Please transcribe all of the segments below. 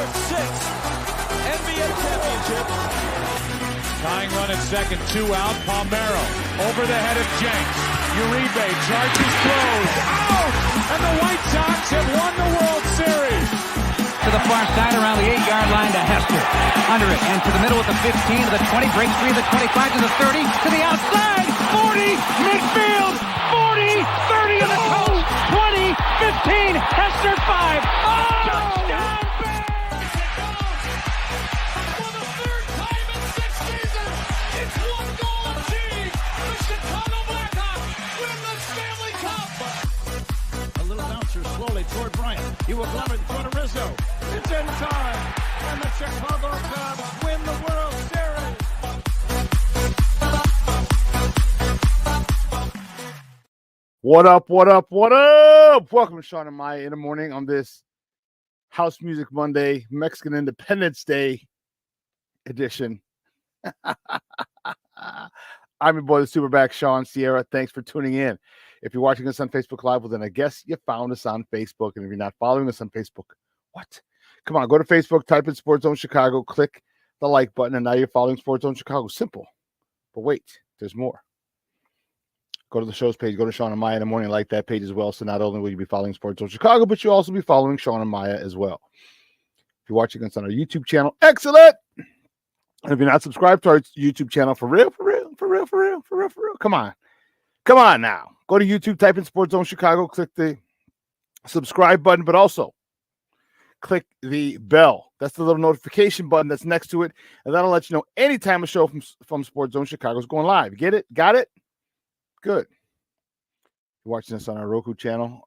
and sixth NBA championship. Tying run at second, 2 out. Palmero over the head of Jenks. Uribe charges, throws, out! And the White Sox have won the World Series. To the far side around the 8-yard line to Hester. Under it and to the middle with the 15 to the 20, breaks free to the 25 to the 30 to the outside. 40, midfield, 40, 30 in the coast, 20, 15, Hester 5. Oh! Touchdown! Toward Bryant. He will glove it for to Rizzo. It's in time. And the Chicago Cubs win the World Series. What up, what up, what up? Welcome to Shawn and Maya in the morning on this House Music Monday, Mexican Independence Day edition. I'm your boy, the SuperBack, Shawn Sierra. Thanks for tuning in. If you're watching us on Facebook Live, well, then I guess you found us on Facebook. And if you're not following us on Facebook, what? Come on, go to Facebook, type in Sports Zone Chicago, click the like button, and now you're following Sports Zone Chicago. Simple. But wait, there's more. Go to the show's page. Go to Shawn and Maya in the morning, like that page as well. So not only will you be following Sports Zone Chicago, but you'll also be following Shawn and Maya as well. If you're watching us on our YouTube channel, excellent. And if you're not subscribed to our YouTube channel, for real, come on. Come on now. Go to YouTube, type in Sports Zone Chicago, click the subscribe button, but also click the bell. That's the little notification button that's next to it, and that'll let you know anytime a show from Sports Zone Chicago is going live. Get it? Got it? Good. You're watching us on our Roku channel.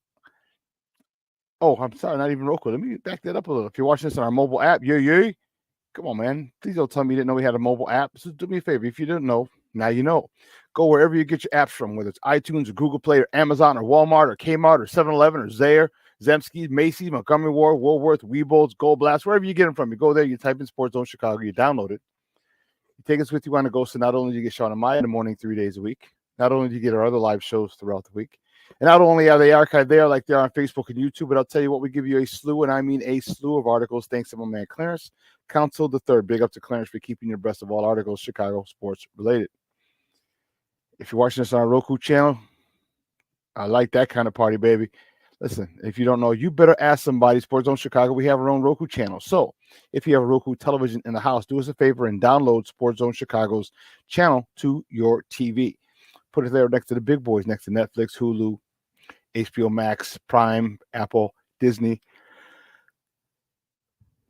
Oh, I'm sorry, not even Roku. Let me back that up a little. If you're watching this on our mobile app, yeah. Come on, man. Please don't tell me you didn't know we had a mobile app. So do me a favor. If you didn't know, now you know. Go wherever you get your apps from, whether it's iTunes or Google Play or Amazon or Walmart or Kmart or 7-Eleven or Zayre, Zemsky, Macy's, Montgomery Ward, Woolworth, Weebles, Gold Blast, wherever you get them from. You go there, you type in Sports Zone Chicago, you download it. You take us with you on the go, so not only do you get Shawn and Maya in the morning 3 days a week, not only do you get our other live shows throughout the week, and not only are they archived there like they are on Facebook and YouTube, but I'll tell you what, we give you a slew, and I mean a slew of articles, thanks to my man Clarence, Council the Third. Big up to Clarence for keeping you abreast of all articles Chicago sports related. If you're watching this on our Roku channel, I like that kind of party, baby. Listen, if you don't know, you better ask somebody. Sports Zone Chicago, we have our own Roku channel. So if you have a Roku television in the house, do us a favor and download Sports Zone Chicago's channel to your TV. Put it there next to the big boys, next to Netflix, Hulu, HBO Max, Prime, Apple, Disney,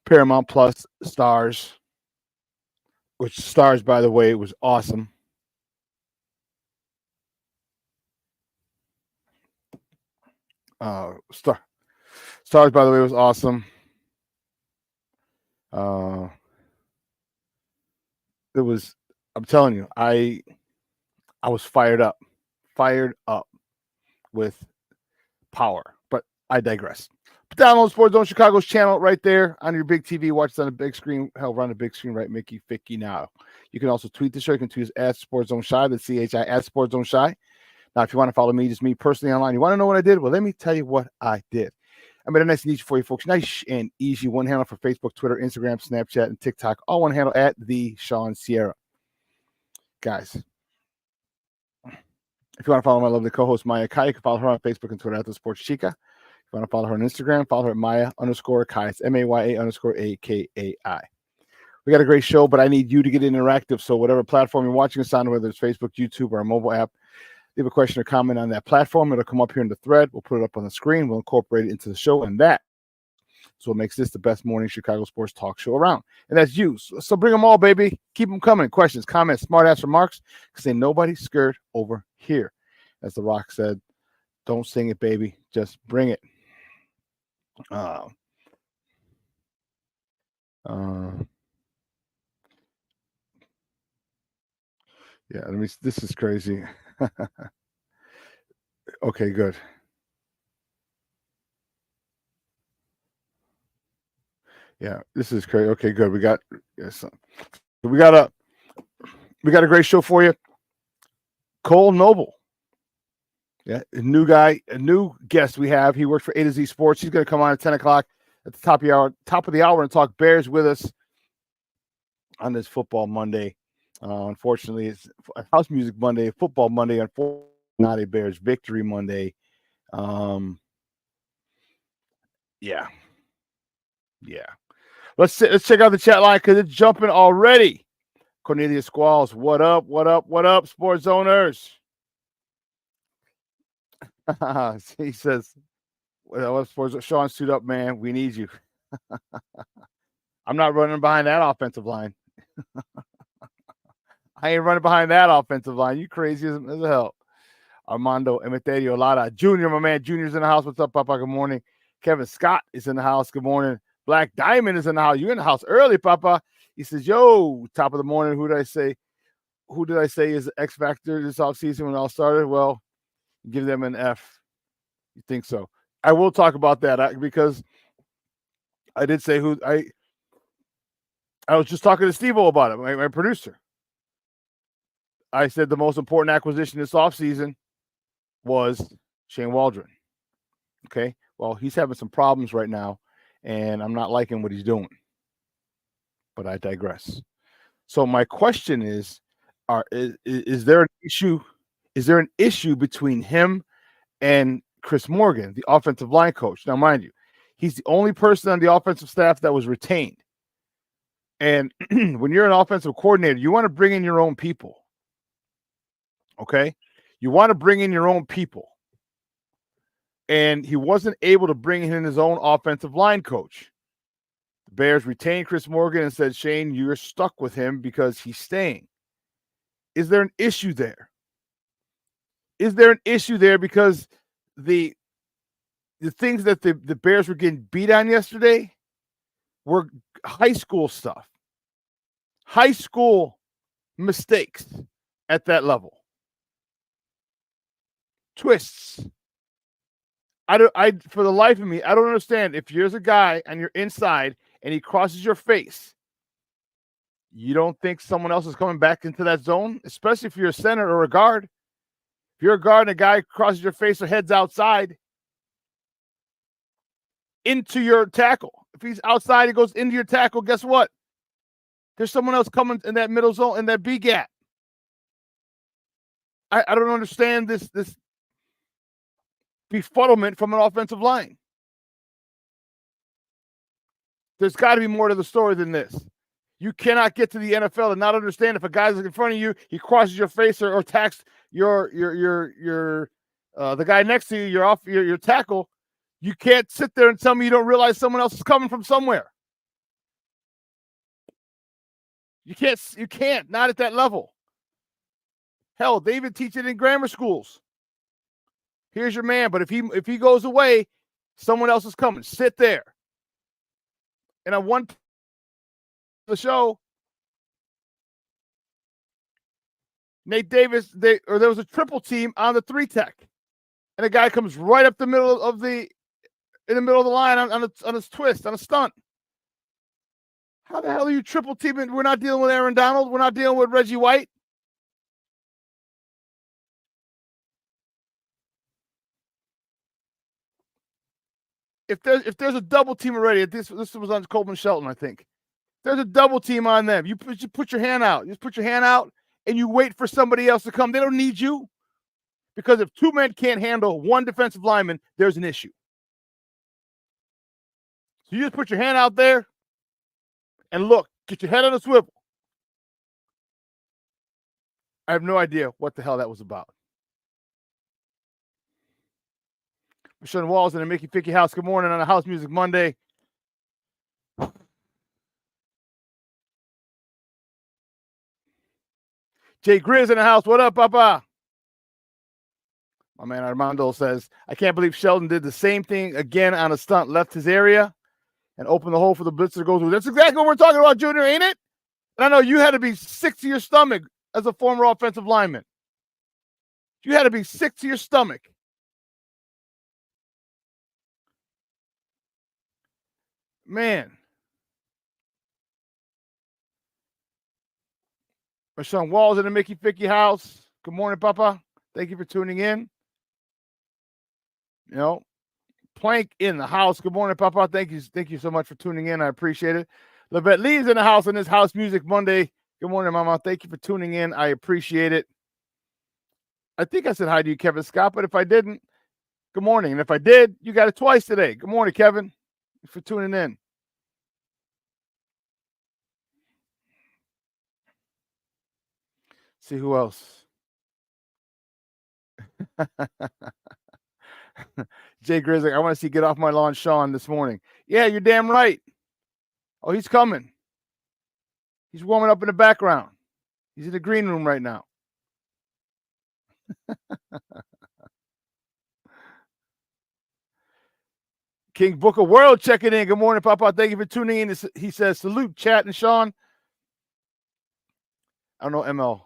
Paramount Plus, Stars, which Stars, by the way, was awesome. Stars, by the way, was awesome. It was, I'm telling you, I was fired up with power, but I digress. But download Sports Zone Chicago's channel right there on your big TV. Watch it on the big screen. Hell, run the big screen, right, Mickey Ficky now. You can also tweet the show. You can tweet us at Sports Zone Shy, that's CHI, at Sports Zone Shy. Now, if you want to follow me, just me personally online, you want to know what I did? Well, let me tell you what I did. I made a nice and easy for you folks. Nice and easy. One handle for Facebook, Twitter, Instagram, Snapchat, and TikTok. All one handle at the Shawn Sierra. Guys, if you want to follow my lovely co-host, Maya Kai, you can follow her on Facebook and Twitter at the Sports Chica. If you want to follow her on Instagram, follow her at Maya_Kai. It's MAYA_AKAI. We got a great show, but I need you to get interactive. So whatever platform you're watching us on, whether it's Facebook, YouTube, or a mobile app, leave a question or comment on that platform. It'll come up here in the thread. We'll put it up on the screen. We'll incorporate it into the show, and that is what makes this the best morning Chicago sports talk show around. And that's you. So bring them all, baby. Keep them coming. Questions, comments, smart-ass remarks, because ain't nobody scared over here. As The Rock said, don't sing it, baby. Just bring it. Yeah, this is crazy. Okay, good. Yeah, this is crazy. Okay, good. We got a great show for you. Cole Noble. Yeah, a new guy, a new guest we have. He works for A to Z Sports. He's going to come on at 10 o'clock. at the top of the hour, and talk Bears with us on this Football Monday. Unfortunately, it's House Music Monday, Football Monday. Unfortunately, not a Bears Victory Monday. Yeah. Let's check out the chat line because it's jumping already. Cornelius Squalls, what up? What up? What up, sports owners? He says, well, sports Shawn, suit up, man. We need you. I'm not running behind that offensive line. I ain't running behind that offensive line. You crazy as hell. Armando Emeterio Lara Jr., my man. Junior's in the house. What's up, Papa? Good morning. Kevin Scott is in the house. Good morning. Black Diamond is in the house. You're in the house early, Papa. He says, yo, top of the morning. Who did I say is the X Factor this offseason when it all started? Well, give them an F. You think so? I will talk about that because I did say who I was just talking to Steve-O about it, my producer. I said the most important acquisition this offseason was Shane Waldron. Okay. Well, he's having some problems right now, and I'm not liking what he's doing. But I digress. So my question is there an issue? Is there an issue between him and Chris Morgan, the offensive line coach? Now, mind you, he's the only person on the offensive staff that was retained. And when you're an offensive coordinator, you want to bring in your own people. Okay? You want to bring in your own people. And he wasn't able to bring in his own offensive line coach. The Bears retained Chris Morgan and said, Shane, you're stuck with him because he's staying. Is there an issue there? Is there an issue there because the things that the Bears were getting beat on yesterday were high school stuff. High school mistakes at that level. Twists. For the life of me, I don't understand. If you're a guy and you're inside and he crosses your face, you don't think someone else is coming back into that zone, especially if you're a center or a guard. If you're a guard and a guy crosses your face or heads outside into your tackle. If he's outside, he goes into your tackle, guess what? There's someone else coming in that middle zone, in that B gap. I don't understand this befuddlement from an offensive line. There's got to be more to the story than this. You cannot get to the NFL and not understand if a guy's in front of you, he crosses your face or attacks the guy next to you, your tackle. You can't sit there and tell me you don't realize someone else is coming from somewhere. You can't, not at that level. Hell, they even teach it in grammar schools. Here's your man, but if he goes away, someone else is coming. Sit there. And on one the show, Nate Davis, there was a triple team on the 3-tech, and a guy comes right up the middle of the line on his twist, on a stunt. How the hell are you triple teaming? We're not dealing with Aaron Donald. We're not dealing with Reggie White. If there's a double team already, this was on Coleman Shelton, I think. There's a double team on them. You put your hand out. You just put your hand out and you wait for somebody else to come. They don't need you. Because if two men can't handle one defensive lineman, there's an issue. So you just put your hand out there and look, get your head on a swivel. I have no idea what the hell that was about. Sean Walls in the Mickey Ficky house. Good morning on the House Music Monday. Jay Grizz in the house. What up, Papa? My man Armando says, I can't believe Sheldon did the same thing again on a stunt, left his area and opened the hole for the blitzer to go through. That's exactly what we're talking about, Junior, ain't it? And I know you had to be sick to your stomach as a former offensive lineman. You had to be sick to your stomach. Man. Sean Walls in the Mickey Ficky house. Good morning, Papa. Thank you for tuning in. You know, Plank in the house. Good morning, Papa. Thank you so much for tuning in. I appreciate it. Levette Lee's in the house on this House Music Monday. Good morning, Mama. Thank you for tuning in. I appreciate it. I think I said hi to you, Kevin Scott, but if I didn't, good morning. And if I did, you got it twice today. Good morning, Kevin. Thanks for tuning in. See who else. Jay Grizzly, I want to see Get Off My Lawn Shawn this morning. Yeah, you're damn right. Oh, he's coming. He's warming up in the background. He's in the green room right now. King Booker World checking in. Good morning, Papa. Thank you for tuning in. He says, salute, chat, and Shawn. I don't know, ML.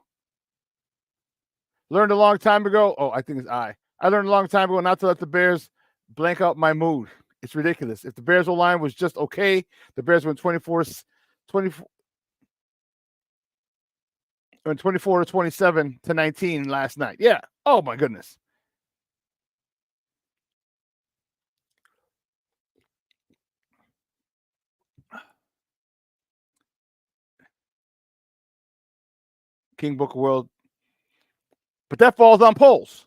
Learned a long time ago. Oh, I think it's I learned a long time ago not to let the Bears blank out my mood. It's ridiculous. If the Bears O-line was just okay, the Bears went 24 to 27 to 19 last night. Yeah. Oh, my goodness. King Booker World. But that falls on polls.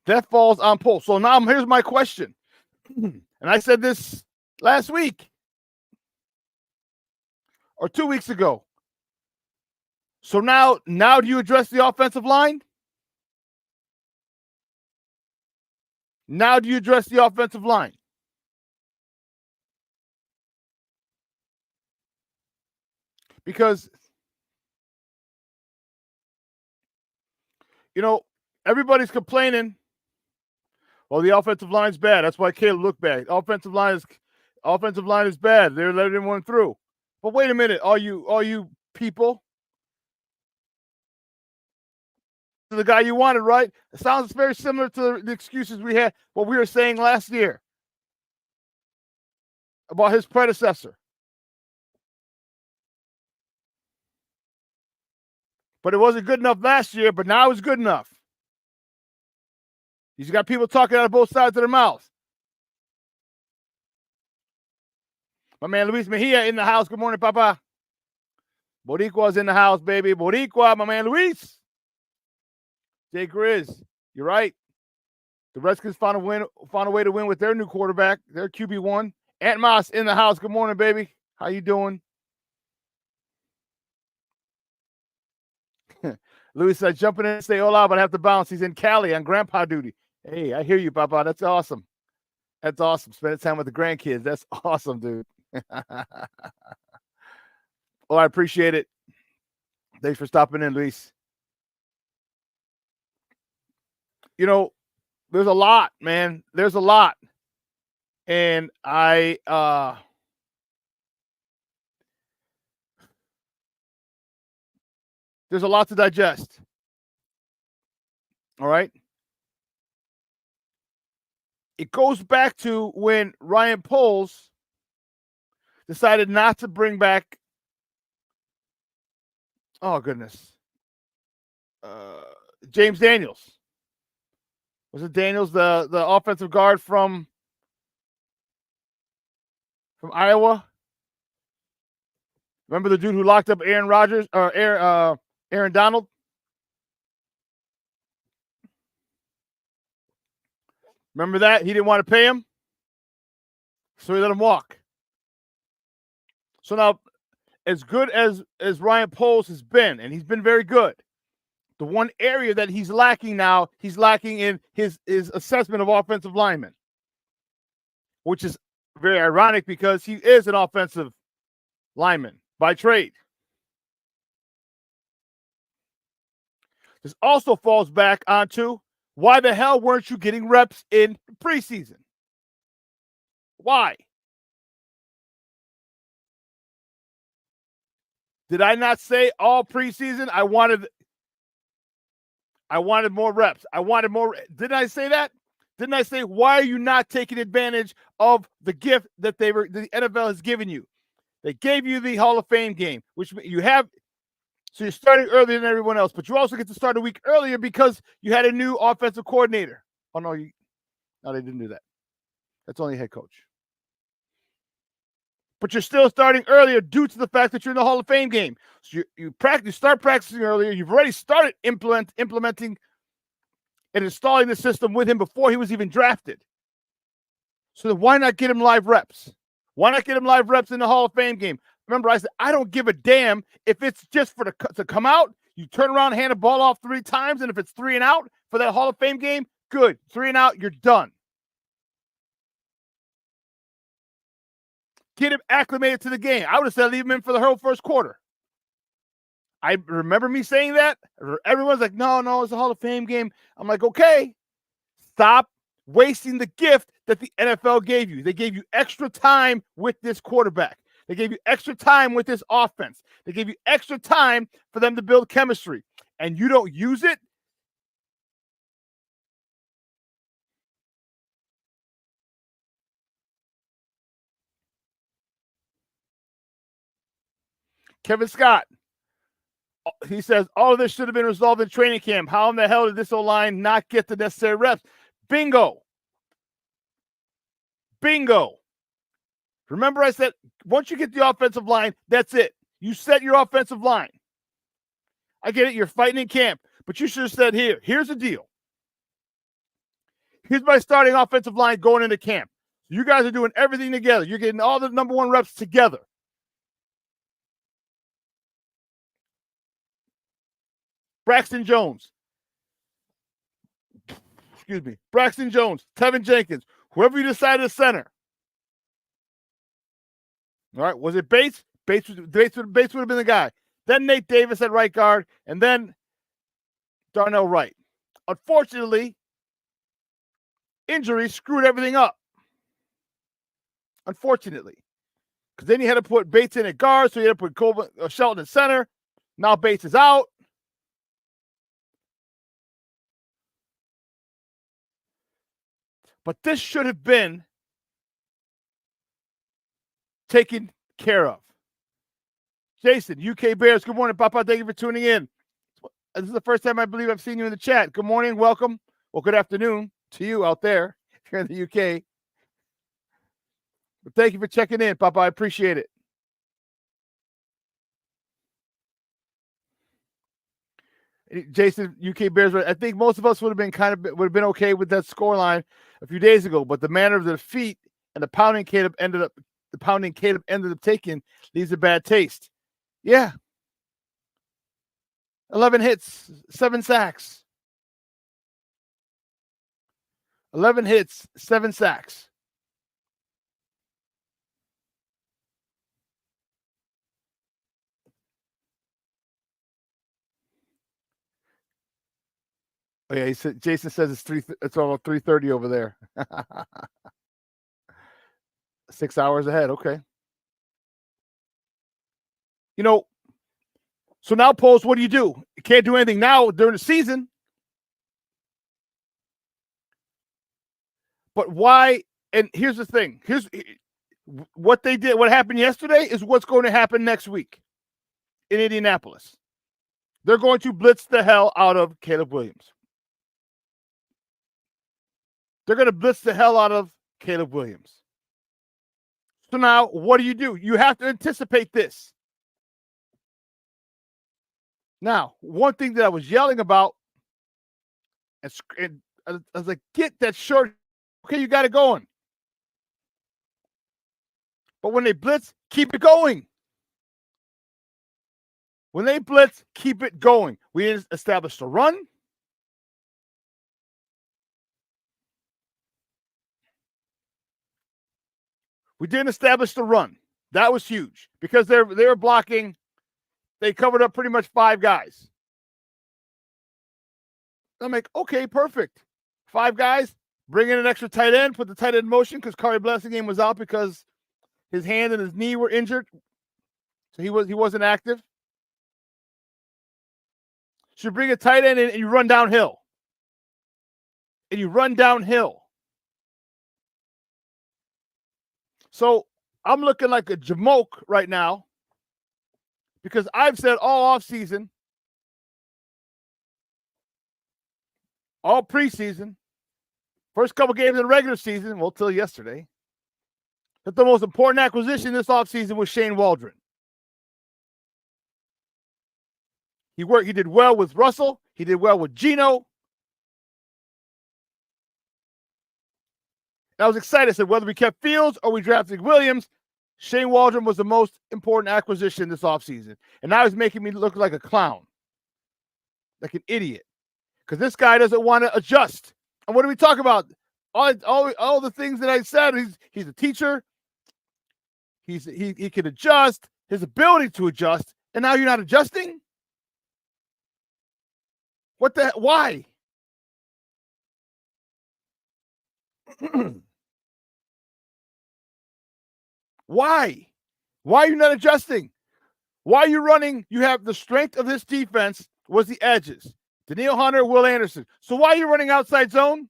That falls on polls. So now here's my question. And I said this last week or 2 weeks ago. So now do you address the offensive line? Now do you address the offensive line? Because, you know, everybody's complaining. Well, the offensive line's bad. That's why Caleb looked bad. Offensive line is bad. They're letting everyone through. But wait a minute, all you people. The guy you wanted, right? It sounds very similar to the excuses we had, what we were saying last year about his predecessor. But it wasn't good enough last year, but now it's good enough. He's got people talking out of both sides of their mouths. My man Luis Mejia in the house. Good morning, Papa. Boricua's in the house, baby. Boricua, my man Luis. Jay Grizz, you're right. The Redskins found a way to win with their new quarterback, their QB1. Ant Moss in the house. Good morning, baby. How you doing? Louis said, jumping in and say hola, but I have to bounce. He's in Cali on grandpa duty. Hey, I hear you, Papa. That's awesome. That's awesome. Spending time with the grandkids. That's awesome, dude. Well, I appreciate it. Thanks for stopping in, Luis. You know, there's a lot, man. There's a lot. And there's a lot to digest. All right. It goes back to when Ryan Poles decided not to bring back, oh goodness, James Daniels. Was it Daniels, the offensive guard from Iowa? Remember the dude who locked up Aaron Rodgers or Aaron Donald? Remember that? He didn't want to pay him, so he let him walk. So now, as good as Ryan Poles has been, and he's been very good, the one area that he's lacking now, he's lacking in his assessment of offensive linemen, which is very ironic because he is an offensive lineman by trade. This also falls back onto why the hell weren't you getting reps in preseason? Why? Did I not say all preseason I wanted more reps? I wanted more. Didn't I say that? Didn't I say, why are you not taking advantage of the gift that the NFL has given you? They gave you the Hall of Fame game, which you have. So you're starting earlier than everyone else, but you also get to start a week earlier because you had a new offensive coordinator. Oh, no, No, they didn't do that. That's only a head coach. But you're still starting earlier due to the fact that you're in the Hall of Fame game. So you start practicing earlier. You've already started implementing and installing the system with him before he was even drafted. So then why not get him live reps? Why not get him live reps in the Hall of Fame game? Remember, I said, I don't give a damn if it's just to come out, you turn around, hand the ball off 3 times, and if it's 3 and out for that Hall of Fame game, good. 3 and out, you're done. Get him acclimated to the game. I would have said leave him in for the whole first quarter. I remember me saying that. Everyone's like, no, it's a Hall of Fame game. I'm like, okay, stop wasting the gift that the NFL gave you. They gave you extra time with this quarterback. They gave you extra time with this offense. They gave you extra time for them to build chemistry, and you don't use it. Kevin Scott, he says, all of this should have been resolved in training camp. How in the hell did this O-line not get the necessary reps? Bingo. Remember I said, once you get the offensive line, that's it. You set your offensive line. I get it. You're fighting in camp, but you should have said, here's the deal. Here's my starting offensive line going into camp. You guys are doing everything together. You're getting all the number 1 reps together. Braxton Jones, tevinjenkins, whoever you decided to center. All right, was it Bates? Bates would have been the guy. Then Nate Davis at right guard, and then Darnell Wright. Unfortunately, injuries screwed everything up. Unfortunately, because then you had to put Bates in at guard, so you had to put Shelton at center. Now Bates is out. But this should have been taken care of. Jason, UK Bears, good morning, Papa. Thank you for tuning in. This is the first time I believe I've seen you in the chat. Good morning, welcome. Well, good afternoon to you out there if you're in the UK. But thank you for checking in, Papa. I appreciate it. Jason, UK Bears, I think most of us would have been okay with that scoreline a few days ago, but the manner of the defeat and the pounding Caleb ended up taking leaves a bad taste. Yeah. 11 hits, 7 sacks. 11 hits, 7 sacks. Oh yeah, Jason says it's almost 3:30 over there. 6 hours ahead. Okay. So now, Poles, what do? You can't do anything now during the season. But why? And here's the thing. Here's what they did. What happened yesterday is what's going to happen next week in Indianapolis. They're going to blitz the hell out of Caleb Williams. They're going to blitz the hell out of Caleb Williams. So now, what do? You have to anticipate this. Now, one thing that I was yelling about, and I was like, get that short. Okay, you got it going. But when they blitz, keep it going. When they blitz, keep it going. We established a run. We didn't establish the run. That was huge because they were blocking. They covered up pretty much 5 guys. I'm like, okay, perfect. 5 guys, bring in an extra tight end, put the tight end in motion because Kari Blessingame was out because his hand and his knee were injured. So he wasn't active. So you bring a tight end in and you run downhill. So I'm looking like a jamoke right now because I've said all offseason, all preseason, first couple games in the regular season, well, till yesterday, that the most important acquisition this offseason was Shane Waldron. He did well with Russell. He did well with Geno. And I was excited. I said, whether we kept Fields or we drafted Williams, Shane Waldron was the most important acquisition this offseason. And now he's making me look like a clown, like an idiot, because this guy doesn't want to adjust. And what do we talk about? All the things that I said. He's a teacher. He can adjust, his ability to adjust, and now you're not adjusting? What the why? Why? Why are you not adjusting? Why are you running? You have the strength of this defense was the edges. Daniil Hunter, Will Anderson. So why are you running outside zone?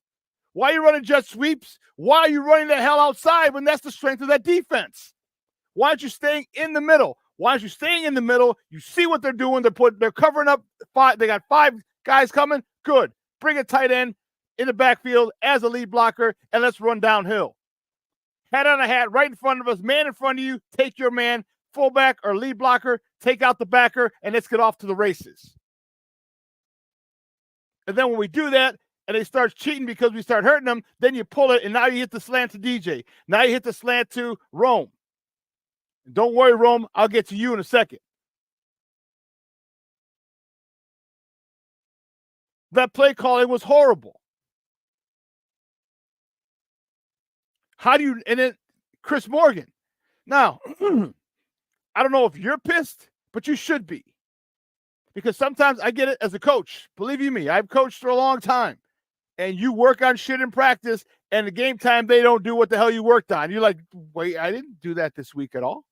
Why are you running jet sweeps? Why are you running the hell outside when that's the strength of that defense? Why aren't you staying in the middle? Why aren't you staying in the middle? You see what they're doing. They're covering up five. They got 5 guys coming. Good. Bring a tight end in the backfield as a lead blocker, and let's run downhill. Hat on a hat right in front of us, man in front of you. Take your man, fullback or lead blocker, take out the backer, and let's get off to the races. And then when we do that, and they start cheating because we start hurting them, then you pull it, and now you hit the slant to DJ. Now you hit the slant to Rome. Don't worry, Rome. I'll get to you in a second. That play calling was horrible. How do you, and then Chris Morgan. Now, I don't know if you're pissed, but you should be. Because sometimes I get it as a coach. Believe you me, I've coached for a long time. And you work on shit in practice, and the game time, they don't do what the hell you worked on. You're like, wait, I didn't do that this week at all.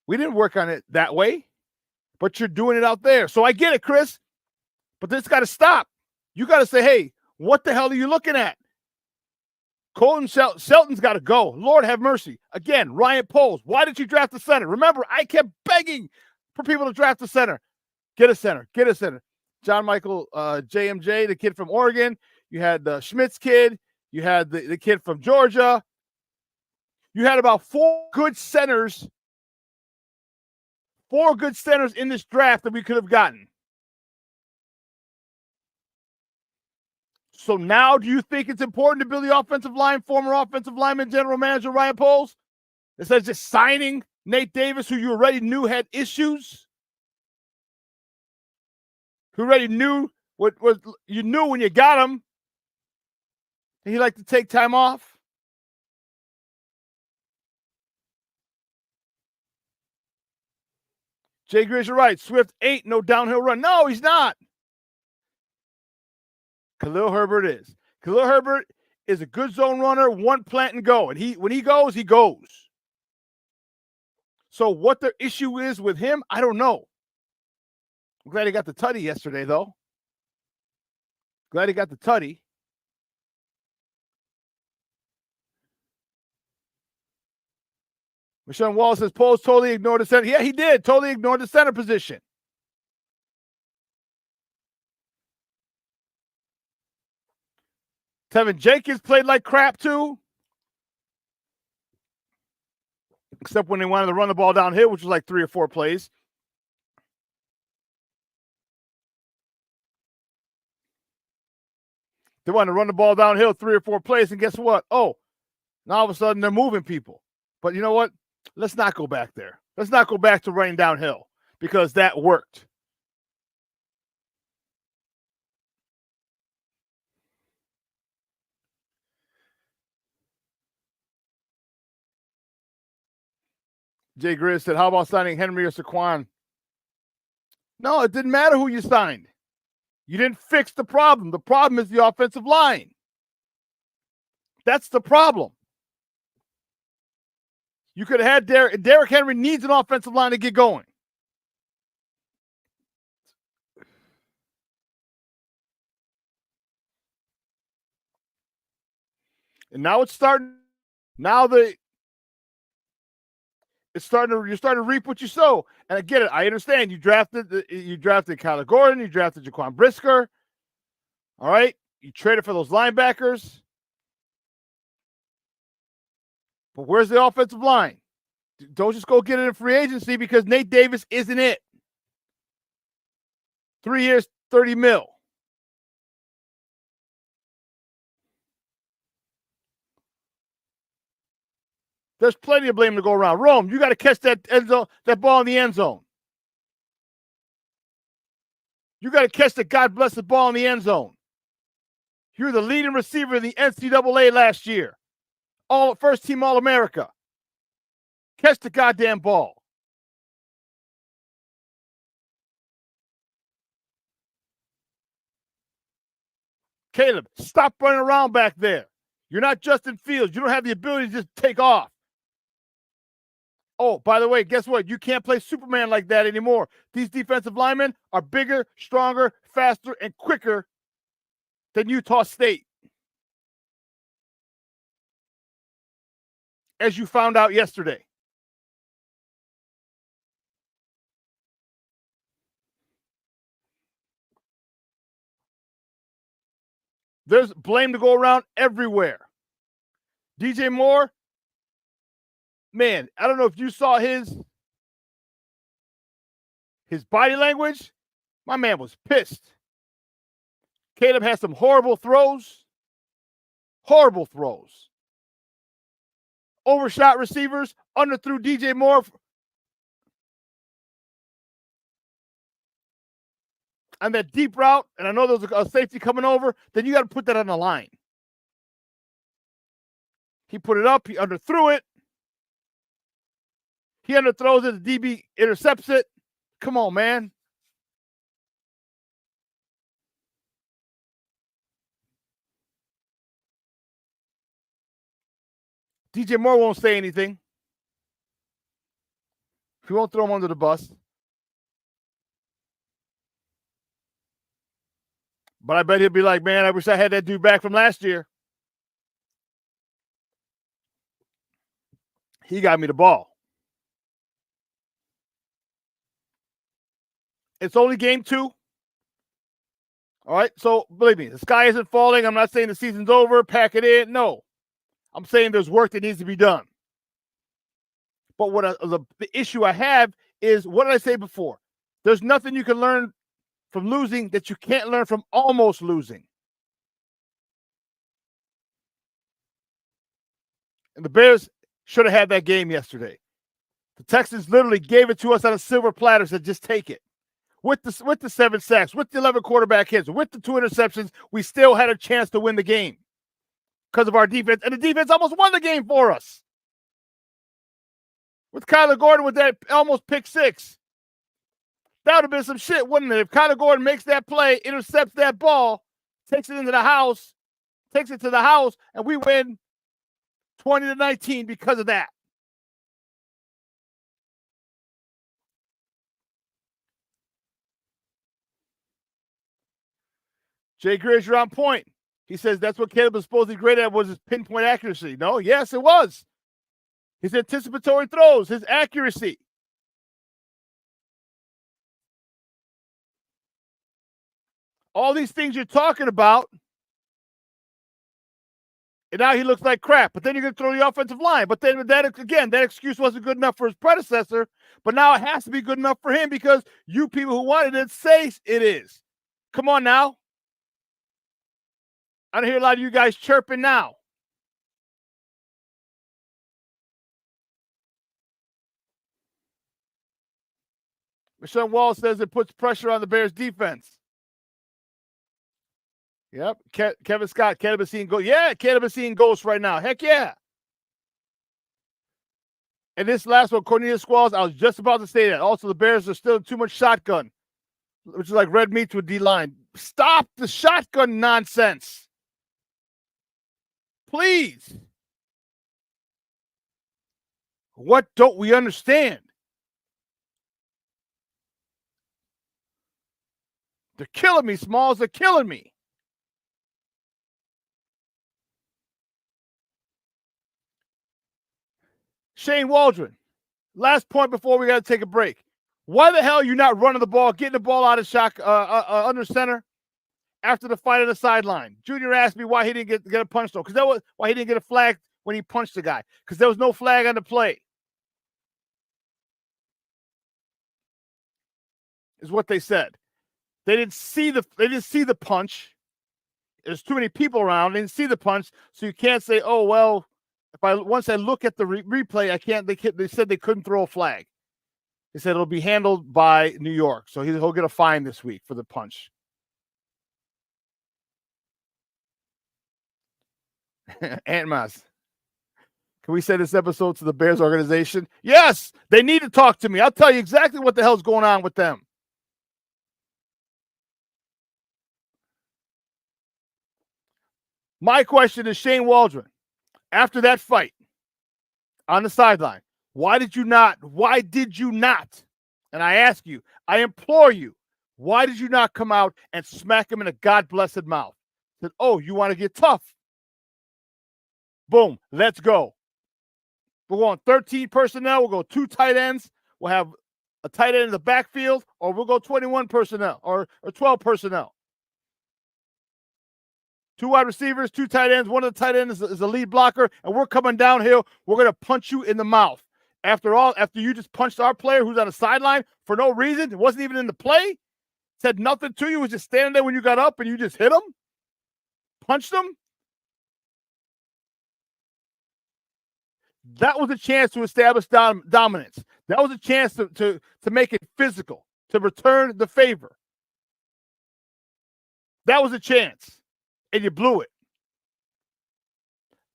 We didn't work on it that way, but you're doing it out there. So I get it, Chris, but this got to stop. You got to say, hey, what the hell are you looking at? Colton Shelton's got to go. Lord have mercy. Again, Ryan Poles. Why did you draft the center? Remember, I kept begging for people to draft the center. Get a center. Get a center. John Michael JMJ, the kid from Oregon. You had the Schmitz kid. You had the kid from Georgia. You had about 4 good centers. 4 good centers in this draft that we could have gotten. So now do you think it's important to build the offensive line, former offensive lineman, general manager Ryan Poles, instead of just signing Nate Davis, who you already knew had issues? Who already knew what you knew when you got him, and he liked to take time off? Jay Grizz, you're right. Swift ain't no downhill run. No, he's not. Khalil Herbert is. Khalil Herbert is a good zone runner, one plant and go. And when he goes, he goes. So what the issue is with him, I don't know. I'm glad he got the tutty yesterday, though. Glad he got the tutty. Michelle Wallace says, Poles totally ignored the center. Yeah, he did. Totally ignored the center position. Tevinjenkins played like crap, too. Except when they wanted to run the ball downhill, which was like 3 or 4 plays. They wanted to run the ball downhill 3 or 4 plays, and guess what? Oh, now all of a sudden they're moving people. But you know what? Let's not go back there. Let's not go back to running downhill because that worked. Jay Grizz said, how about signing Henry or Saquon? No, it didn't matter who you signed. You didn't fix the problem. The problem is the offensive line. That's the problem. You could have had Derrick Henry needs an offensive line to get going. And now it's starting. Now you're starting to reap what you sow. And I get it. I understand. You drafted Kyler Gordon. You drafted Jaquan Brisker. All right? You traded for those linebackers. But where's the offensive line? Don't just go get it in free agency because Nate Davis isn't it. 3 years, $30 million. There's plenty of blame to go around. Rome, you got to catch that ball in the end zone. You got to catch the God blessed ball in the end zone. You're the leading receiver in the NCAA last year. First team All-America. Catch the goddamn ball. Caleb, stop running around back there. You're not Justin Fields. You don't have the ability to just take off. Oh, by the way, guess what? You can't play Superman like that anymore. These defensive linemen are bigger, stronger, faster, and quicker than Utah State. As you found out yesterday. There's blame to go around everywhere. DJ Moore, man, I don't know if you saw his body language. My man was pissed. Caleb had some horrible throws. Horrible throws. Overshot receivers, underthrew DJ Moore. On that deep route, and I know there's a safety coming over, then you got to put that on the line. He put it up. He underthrew it. He underthrows it. The DB intercepts it. Come on, man. DJ Moore won't say anything. He won't throw him under the bus. But I bet he'll be like, man, I wish I had that dude back from last year. He got me the ball. It's only game 2. All right, so believe me, the sky isn't falling. I'm not saying the season's over, pack it in. No. I'm saying there's work that needs to be done. But the issue I have is, what did I say before? There's nothing you can learn from losing that you can't learn from almost losing. And the Bears should have had that game yesterday. The Texans literally gave it to us on a silver platter, said just take it. With the 7 sacks, with the 11 quarterback hits, with the 2 interceptions, we still had a chance to win the game because of our defense. And the defense almost won the game for us. With Kyler Gordon with that almost pick 6. That would have been some shit, wouldn't it? If Kyler Gordon makes that play, intercepts that ball, takes it to the house, and we win 20-19 because of that. Jay Greer's, you're on point. He says that's what Caleb was supposedly great at, was his pinpoint accuracy. No, yes, it was. His anticipatory throws, his accuracy. All these things you're talking about, and now he looks like crap. But then you're going to throw the offensive line. But then that excuse wasn't good enough for his predecessor. But now it has to be good enough for him because you people who wanted it say it is. Come on now. I don't hear a lot of you guys chirping now. Michelle Wall says it puts pressure on the Bears defense. Yep. Kevin Scott, Caleb is seeing ghosts. Yeah, Caleb is seeing ghosts right now. Heck yeah. And this last one, Cornelius Squalls, I was just about to say that. Also, the Bears are still too much shotgun, which is like red meat to a D-line. Stop the shotgun nonsense. Please. What don't we understand? They're killing me, Smalls. They're killing me. Shane Waldron, last point before we got to take a break. Why the hell are you not running the ball, getting the ball out of under center, after the fight on the sideline. Junior asked me why he didn't get a punch though, because that was why he didn't get a flag when he punched the guy, because there was no flag on the play. Is what they said. They didn't see the punch. There's too many people around. They didn't see the punch, so you can't say, "Oh well." Once I look at the replay, I can't. They said they couldn't throw a flag. They said it'll be handled by New York, so he'll get a fine this week for the punch. Aunt Mas, can we send this episode to the Bears organization? Yes, they need to talk to me. I'll tell you exactly what the hell's going on with them. My question is Shane Waldron, after that fight on the sideline, why did you not? And I ask you, I implore you, why did you not come out and smack him in a God-blessed mouth? Said, oh, you want to get tough? Boom, let's go. We're going 13 personnel. We'll go 2 tight ends. We'll have a tight end in the backfield, or we'll go 21 personnel or 12 personnel. 2 wide receivers, 2 tight ends. One of the tight ends is a lead blocker, and we're coming downhill. We're going to punch you in the mouth. After you just punched our player who's on the sideline for no reason, it wasn't even in the play, said nothing to you, was just standing there when you got up and you just hit him, punched him. That was a chance to establish dominance. That was a chance to make it physical, to return the favor. That was a chance, and you blew it.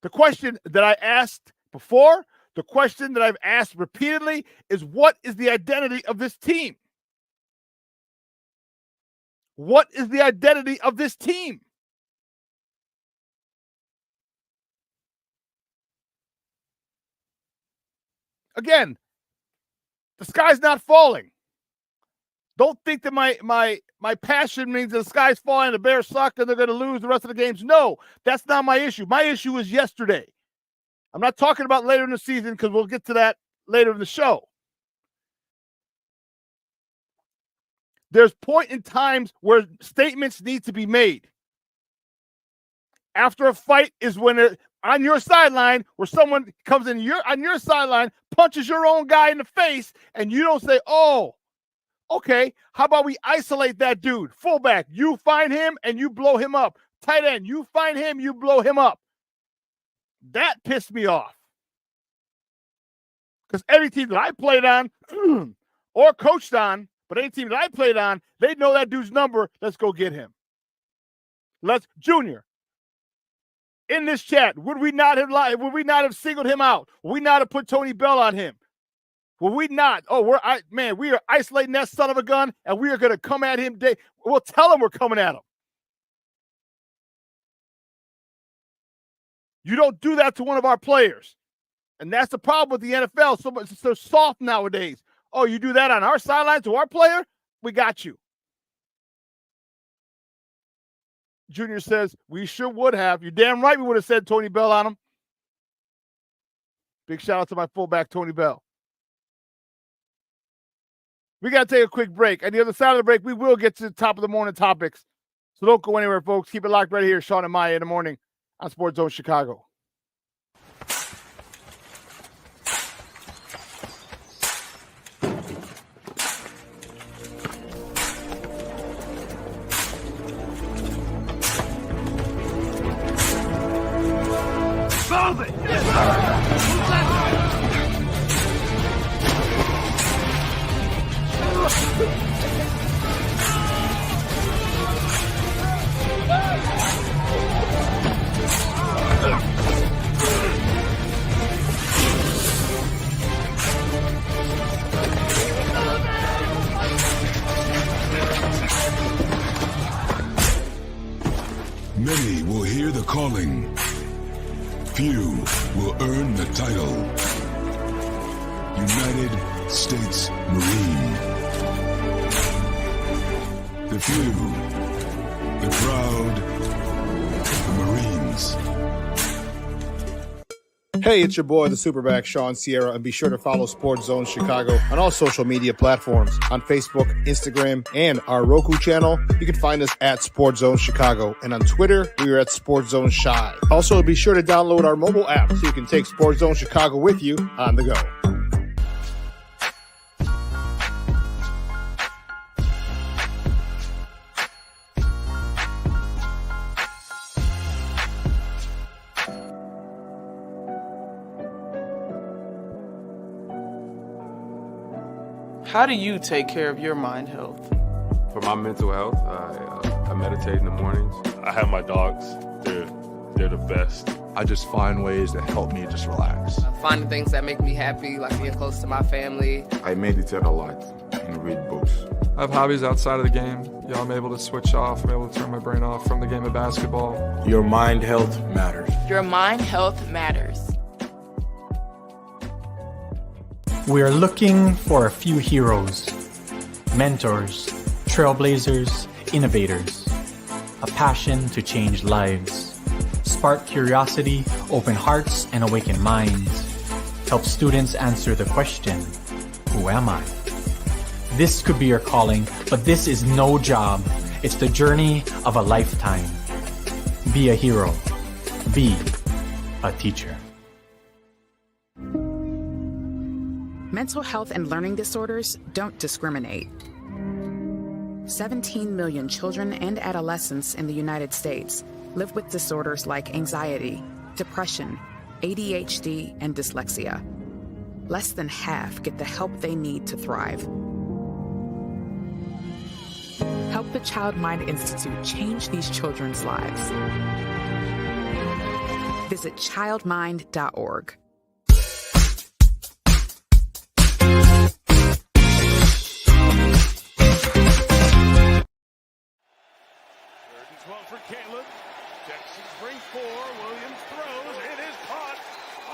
The question that I asked before, the question that I've asked repeatedly is, what is the identity of this team? What is the identity of this team? Again, the sky's not falling. Don't think that my passion means the sky's falling, the Bears suck, and they're going to lose the rest of the games. No, that's not my issue. My issue is yesterday. I'm not talking about later in the season because we'll get to that later in the show. There's point in times where statements need to be made. After a fight is when on your sideline, where someone comes in on your sideline, punches your own guy in the face, and you don't say, oh, okay, how about we isolate that dude? Fullback, you find him and you blow him up. Tight end, you find him, you blow him up. That pissed me off. Because every team that I played on or coached on, but any team that I played on, they know that dude's number. Let's go get him. Junior, in this chat, would we not have singled him out? Would we not have put Tony Bell on him? Will we not? Oh, we are isolating that son of a gun, and we are going to come at him. We'll tell him we're coming at him. You don't do that to one of our players. And that's the problem with the NFL. It's so soft nowadays. Oh, you do that on our sideline to our player? We got you. Junior says, we sure would have. You're damn right we would have said Tony Bell on him. Big shout out to my fullback, Tony Bell. We got to take a quick break. On the other side of the break, we will get to the top of the morning topics. So don't go anywhere, folks. Keep it locked right here. Shawn and Maya in the morning on Sports Zone Chicago. Move it! Yes, Many will hear the calling. Few will earn the title. United States Marine. The few, the proud, the Marines. Hey, it's your boy, the SuperBack, Shawn, and be sure to follow Sports Zone Chicago on all social media platforms, on Facebook, Instagram, and our Roku channel. You can find us at Sports Zone Chicago, and on Twitter, we are at Sports Zone Shy. Also, be sure to download our mobile app so you can take Sports Zone Chicago with you on the go. How do you take care of your mind health? For my mental health, I meditate in the mornings. I have my dogs. They're the best. I just find ways that help me just relax. Finding things that make me happy, like being close to my family. I meditate a lot and read books. I have hobbies outside of the game. I'm able to switch off. I'm able to turn my brain off from the game of basketball. Your mind health matters. Your mind health matters. We are looking for a few heroes, mentors, trailblazers, innovators, a passion to change lives, spark curiosity, open hearts, and awaken minds, help students answer the question, who am I? This could be your calling, but this is no job. It's the journey of a lifetime. Be a hero. Be a teacher. Mental health and learning disorders don't discriminate. 17 million children and adolescents in the United States live with disorders like anxiety, depression, ADHD, and dyslexia. Less than half get the help they need to thrive. Help the Child Mind Institute change these children's lives. Visit childmind.org. For Caleb, Texans bring 4. Williams throws. It is caught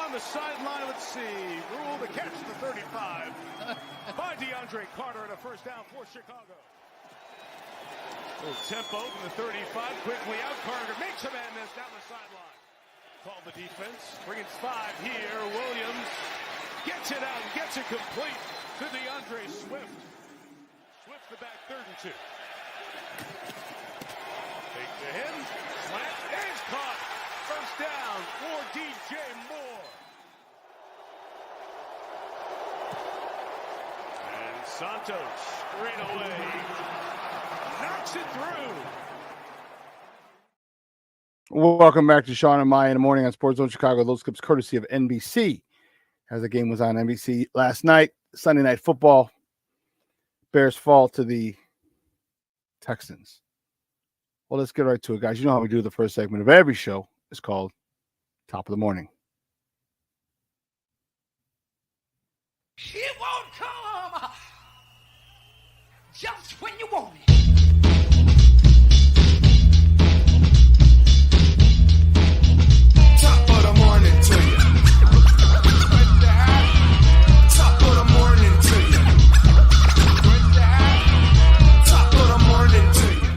on the sideline. Let's see. Rule the catch the 35 by DeAndre Carter and a first down for Chicago. Little tempo from the 35. Quickly out. Carter makes a man miss down the sideline. Call the defense. Brings 5 here. Williams gets it out and gets it complete to DeAndre Swift. Swift the back, 3rd and 2. Fake to him, slant is caught. First down for DJ Moore. And Santos straight away knocks it through. Welcome back to Shawn and Maya in the morning on Sports Zone Chicago. Those clips courtesy of NBC, as the game was on NBC last night. Sunday Night Football. Bears fall to the Texans. Well, let's get right to it, guys. You know how we do the first segment of every show. It's called Top of the Morning. It won't come just when you want it. Top of the morning to you. Top of the morning to you. Top of the morning to you.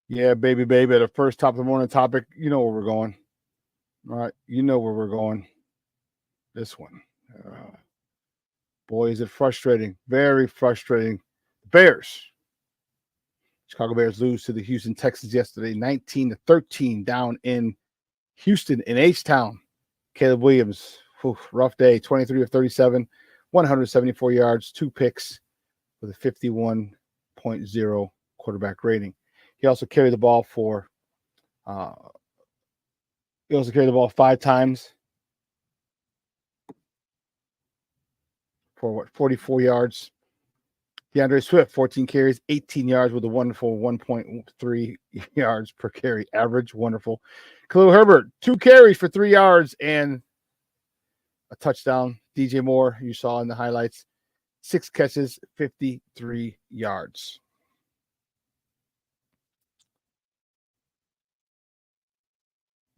Yeah, baby. The first top of the morning topic. You know where we're going. All right. You know where we're going. This one. Boy, is it frustrating. Very frustrating. Bears. Chicago Bears lose to the Houston Texans yesterday, 19-13 down in Houston in H-Town. Caleb Williams, rough day, 23 of 37, 174 yards, 2 picks with a 51.0 quarterback rating. He also carried the ball for 5 times for 44 yards. DeAndre Swift, 14 carries, 18 yards with a wonderful 1.3 yards per carry average. Wonderful. Khalil Herbert, 2 carries for 3 yards and a touchdown. DJ Moore, you saw in the highlights, 6 catches, 53 yards.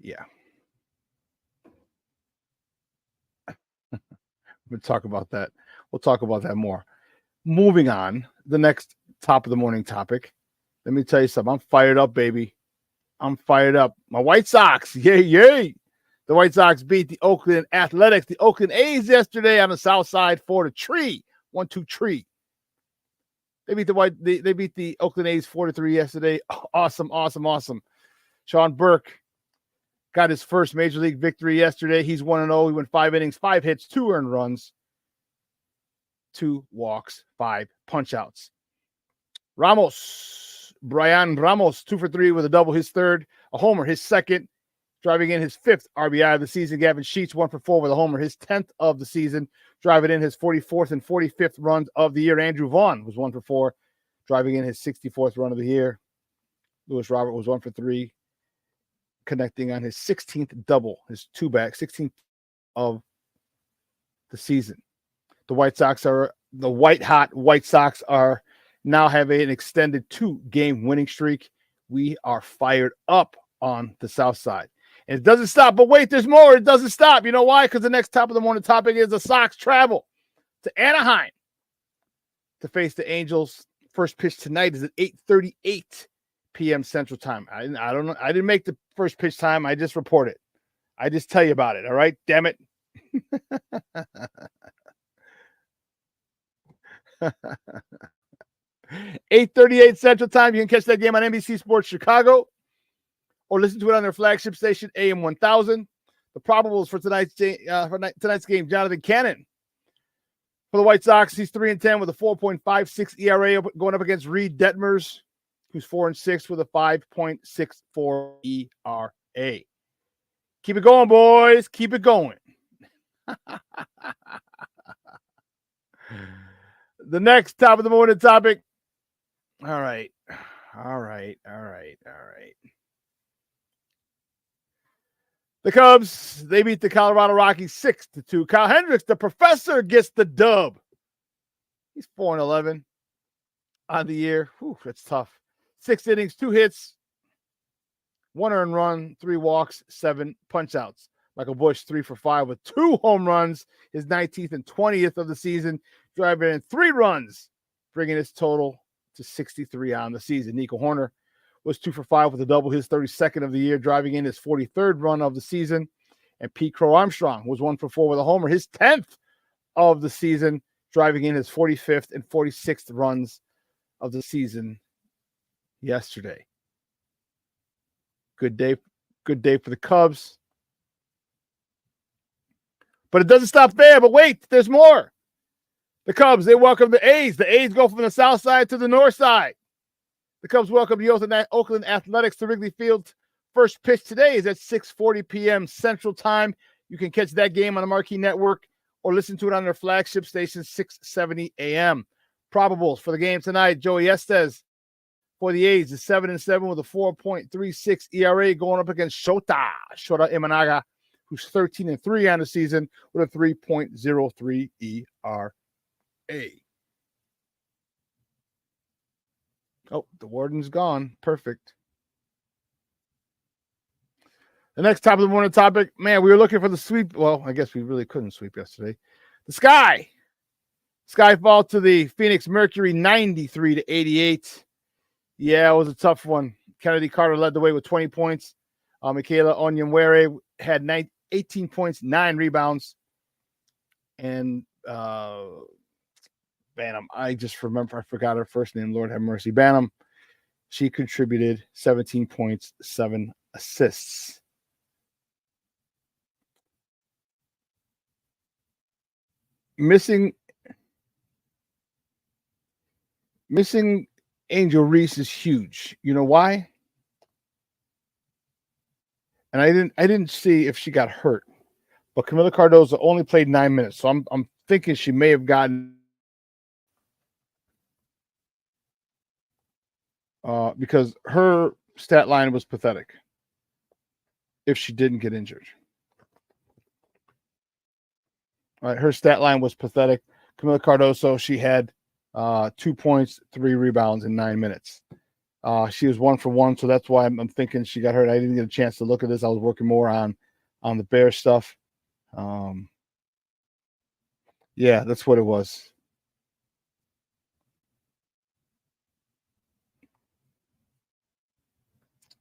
Yeah. We'll talk about that. We'll talk about that more. Moving on, the next top of the morning topic. Let me tell you something. I'm fired up, baby. I'm fired up. My White Sox, yay, yay. The White Sox beat the Oakland Athletics, the Oakland A's yesterday on the south side 4-3. 1-2 tree. They beat the Oakland A's 4-3 yesterday. Awesome. Shawn Burke got his first major league victory yesterday. He's 1-0. He went 5 innings, 5 hits, 2 earned runs, 2 walks, 5 punch-outs. Brian Ramos, 2 for 3 with a double, his third, a homer, his second, driving in his 5th RBI of the season. Gavin Sheets, 1 for 4 with a homer, his 10th of the season, driving in his 44th and 45th runs of the year. Andrew Vaughn was 1 for 4, driving in his 64th run of the year. Lewis Robert was 1 for 3, connecting on his 16th double, his 2-back, 16th of the season. The white-hot White Sox are now have an extended 2-game winning streak. We are fired up on the south side. And it doesn't stop. But wait, there's more. It doesn't stop. You know why? Because the next top of the morning topic is the Sox travel to Anaheim to face the Angels. First pitch tonight is at 8:38 p.m. Central Time. I don't know. I didn't make the first pitch time. I just report it. I just tell you about it. All right? Damn it. 8:38 Central Time. You can catch that game on NBC Sports Chicago or listen to it on their flagship station, AM 1000. The probables for tonight's game, Jonathan Cannon. For the White Sox, he's 3-10 with a 4.56 ERA going up against Reed Detmers, who's 4-6 with a 5.64 ERA. Keep it going, boys. Keep it going. The next top of the morning topic. All right. The Cubs, they beat the Colorado Rockies 6-2. Kyle Hendricks, the professor, gets the dub. He's 4-11 on the year. Whew, that's tough. 6 innings, 2 hits, 1 earned run, 3 walks, 7 punch-outs. Michael Busch, 3 for 5 with 2 home runs, his 19th and 20th of the season, driving in 3 runs, bringing his total to 63 on the season. Nico Horner was 2 for 5 with a double, his 32nd of the year, driving in his 43rd run of the season. And Pete Crow Armstrong was 1 for 4 with a homer, his 10th of the season, driving in his 45th and 46th runs of the season yesterday. Good day for the Cubs. But it doesn't stop there. But wait, there's more. The Cubs, they welcome the A's. The A's go from the south side to the north side. The Cubs welcome the Oakland Athletics to Wrigley Field. First pitch today is at 6:40 p.m. Central Time. You can catch that game on the Marquee Network or listen to it on their flagship station, 6:70 a.m. Probables for the game tonight. Joey Estes for the A's is 7-7 with a 4.36 ERA going up against Shota Imanaga, who's 13-3 on the season with a 3.03 ERA. Oh, the warden's gone. Perfect. The next top of the morning topic, man, we were looking for the sweep. Well, I guess we really couldn't sweep yesterday. The Skyfall to the Phoenix Mercury, 93-88. Yeah, it was a tough one. Kennedy Carter led the way with 20 points. Michaela Onyenwere had 18 points, 9 rebounds. And Banham, I forgot her first name. Lord have mercy. Banham, she contributed 17 points, 7 assists. Missing Angel Reese is huge. You know why? And I didn't see if she got hurt, but Camila Cardozo only played 9 minutes, so I'm thinking she may have gotten because her stat line was pathetic if she didn't get injured. All right, her stat line was pathetic. Camila Cardozo, she had 2 points, 3 rebounds in 9 minutes. She was 1 for 1, so that's why I'm thinking she got hurt. I didn't get a chance to look at this. I was working more on the Bears stuff. Yeah, that's what it was.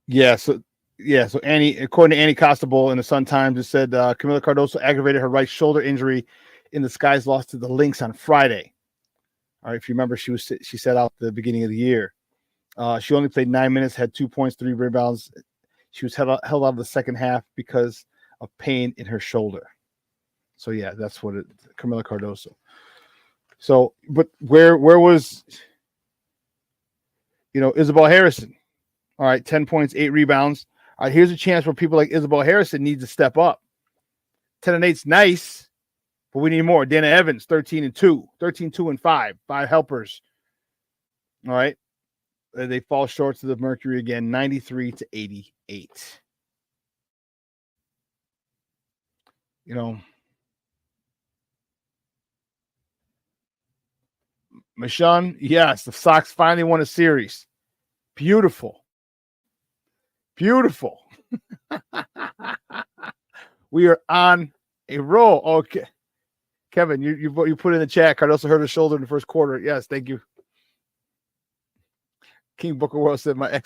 Yeah, so Yeah, so according to Annie Costabile in the Sun Times, it said Camila Cardoso aggravated her right shoulder injury in the Sky's loss to the Lynx on Friday. All right, if you remember, she set out the beginning of the year. She only played 9 minutes, had 2 points, 3 rebounds. She was held out of the second half because of pain in her shoulder. So yeah, that's what Camila Cardoso. So, but where was Isabel Harrison? All right, 10 points, 8 rebounds. All right, here's a chance where people like Isabel Harrison need to step up. 10 and 8's nice, but we need more. Dana Evans, 13 and 2, 13, 2 and 5 helpers. All right. They fall short to the Mercury again, 93-88. Shawn, yes, the Sox finally won a series. Beautiful. Beautiful. We are on a roll. Okay. Kevin, you put in the chat. Cardoso hurt her shoulder in the first quarter. Yes, thank you. King Booker World said my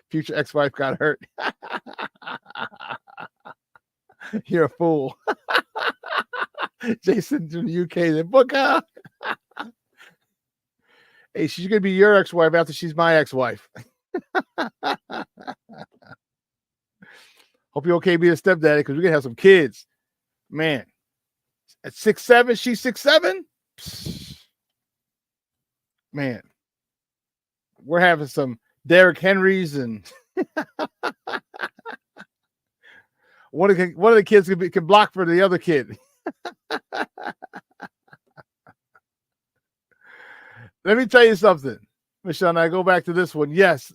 future ex-wife got hurt. You're a fool. Jason from the UK said, Booker. Hey, she's going to be your ex-wife after she's my ex-wife. Hope you're okay being a stepdaddy because we're going to have some kids. Man, at 6'7", she's 6'7"? Man, we're having some Derrick Henrys and one of the kids can block for the other kid. Let me tell you something, Michelle, and I go back to this one. Yes,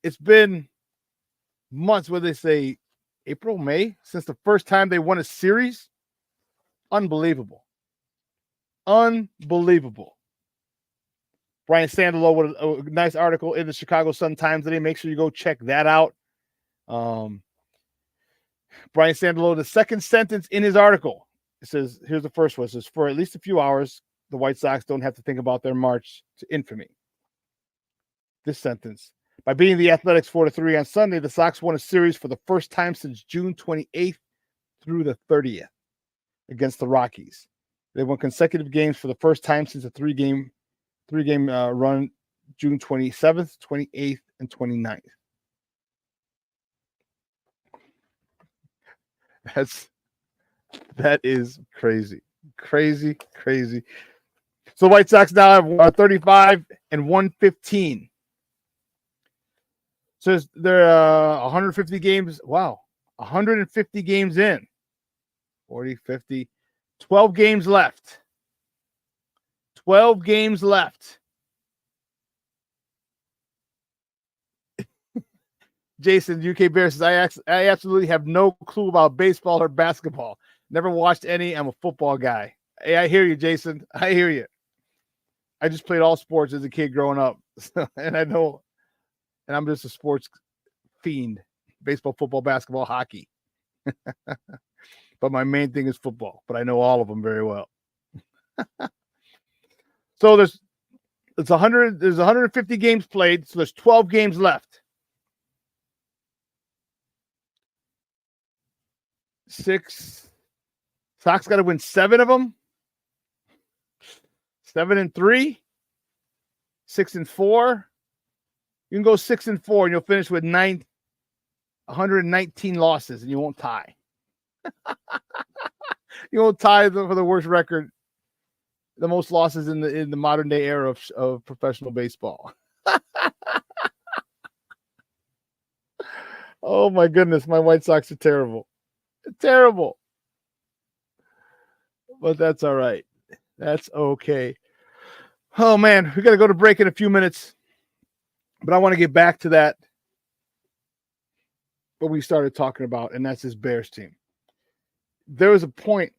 it's been months, where they say April, May, since the first time they won a series. Unbelievable. Unbelievable. Brian Sandalo with a nice article in the Chicago Sun-Times today. Make sure you go check that out. Brian Sandalo, the second sentence in his article, it says, here's the first one. It says, for at least a few hours, the White Sox don't have to think about their march to infamy. This sentence. By beating the Athletics 4-3 on Sunday, the Sox won a series for the first time since June 28th through the 30th against the Rockies. They won consecutive games for the first time since a three-game run, June 27th, 28th, and 29th. That is crazy. Crazy. So the White Sox now have 35 and 115. So they're 150 games. Wow. 150 games in. 40, 50. 12 games left. 12 games left. Jason, UK Bear says, I absolutely have no clue about baseball or basketball. Never watched any. I'm a football guy. Hey, I hear you, Jason. I hear you. I just played all sports as a kid growing up. And I know, and I'm just a sports fiend. Baseball, football, basketball, hockey. But my main thing is football. But I know all of them very well. So there's 150 games played. So there's 12 games left. 6. Sox got to win 7 of them. 7-3. 6-4. You can go 6-4 and you'll finish with 119 losses and you won't tie. You won't tie for the worst record, the most losses in the modern day era of professional baseball. Oh my goodness, my White Sox are terrible. Terrible. But that's all right. That's okay. Oh man, we got to go to break in a few minutes. But I want to get back to that what we started talking about, and that's this Bears team. There was a point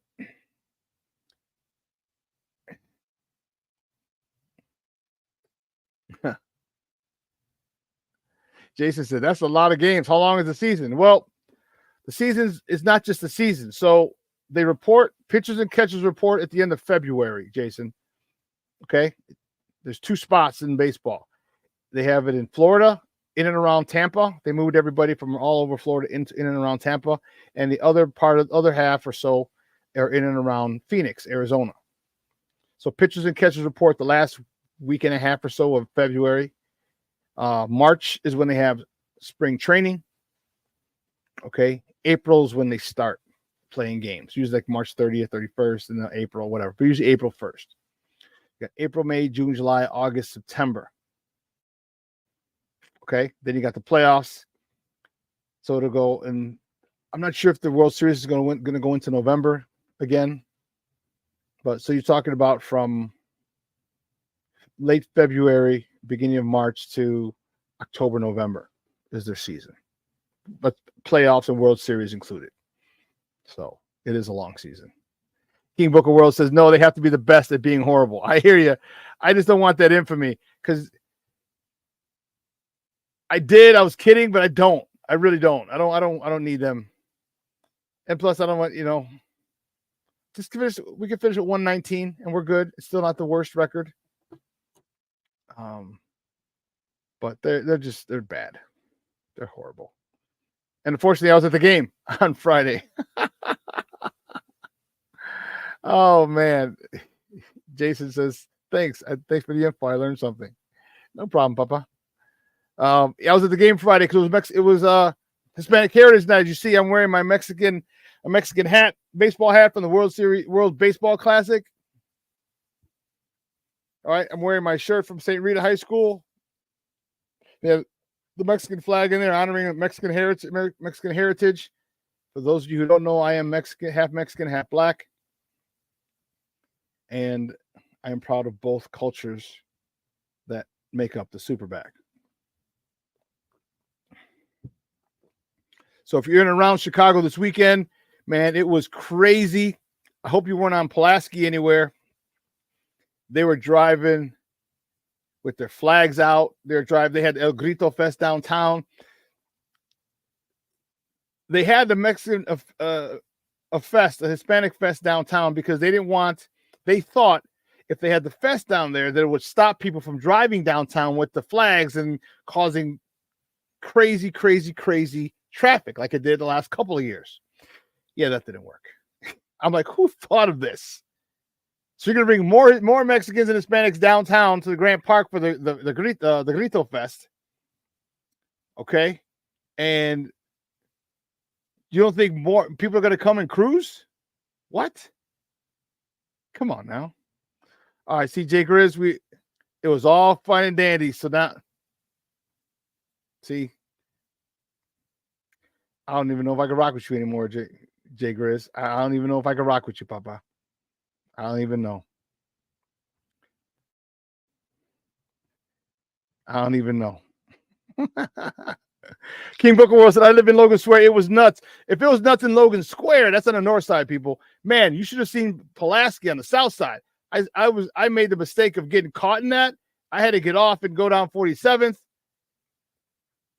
Jason said, that's a lot of games. How long is the season? Well, the season is not just the season. So they report, pitchers and catchers report at the end of February, Jason. Okay? There's 2 spots in baseball. They have it in Florida in and around Tampa. They moved everybody from all over Florida in and around Tampa, and the other half or so are in and around Phoenix, Arizona. So pitchers and catchers report the last week and a half or so of February. March is when they have spring training. Okay. April is when they start playing games. Usually like March 30th, 31st, and then April, whatever. But usually April 1st. You got April, May, June, July, August, September. Okay. Then you got the playoffs. So it'll go, and I'm not sure if the World Series is going to go into November again. But so you're talking about from late February, beginning of March to October, November is their season. But playoffs and World Series included. So it is a long season. King Booker World says, no, they have to be the best at being horrible. I hear you. I just don't want that infamy because I was kidding, but I don't. I really don't. I don't need them. And plus I don't want, just finish. We can finish at 119 and we're good. It's still not the worst record. But they're bad. They're horrible. And unfortunately, I was at the game on Friday. Oh man. Jason says, thanks. Thanks for the info. I learned something. No problem, Papa. I was at the game Friday because it was Hispanic Heritage Night. As you see, I'm wearing my Mexican hat, baseball hat from the World Baseball Classic. All right, I'm wearing my shirt from St. Rita High School. They have the Mexican flag in there, honoring Mexican heritage. For those of you who don't know, I am Mexican, half black, and I am proud of both cultures that make up the SuperBack. So if you're in and around Chicago this weekend, man, it was crazy. I hope you weren't on Pulaski anywhere. They were driving with their flags out. They had El Grito Fest downtown. They had the Mexican a Hispanic fest downtown because they thought if they had the fest down there that it would stop people from driving downtown with the flags and causing crazy traffic like it did the last couple of years. Yeah, that didn't work. I'm like, who thought of this? So you're going to bring more Mexicans and Hispanics downtown to the Grant Park for the Grito Fest. Okay? And you don't think more people are going to come and cruise? What? Come on now. All right, see, Jay Grizz, it was all fun and dandy. So now, see, I don't even know if I can rock with you anymore, Jay Grizz. I don't even know if I can rock with you, Papa. I don't even know. King Booker World said, I live in Logan Square. It was nuts. If it was nuts in Logan Square, that's on the north side, people. Man, you should have seen Pulaski on the south side. I made the mistake of getting caught in that. I had to get off and go down 47th.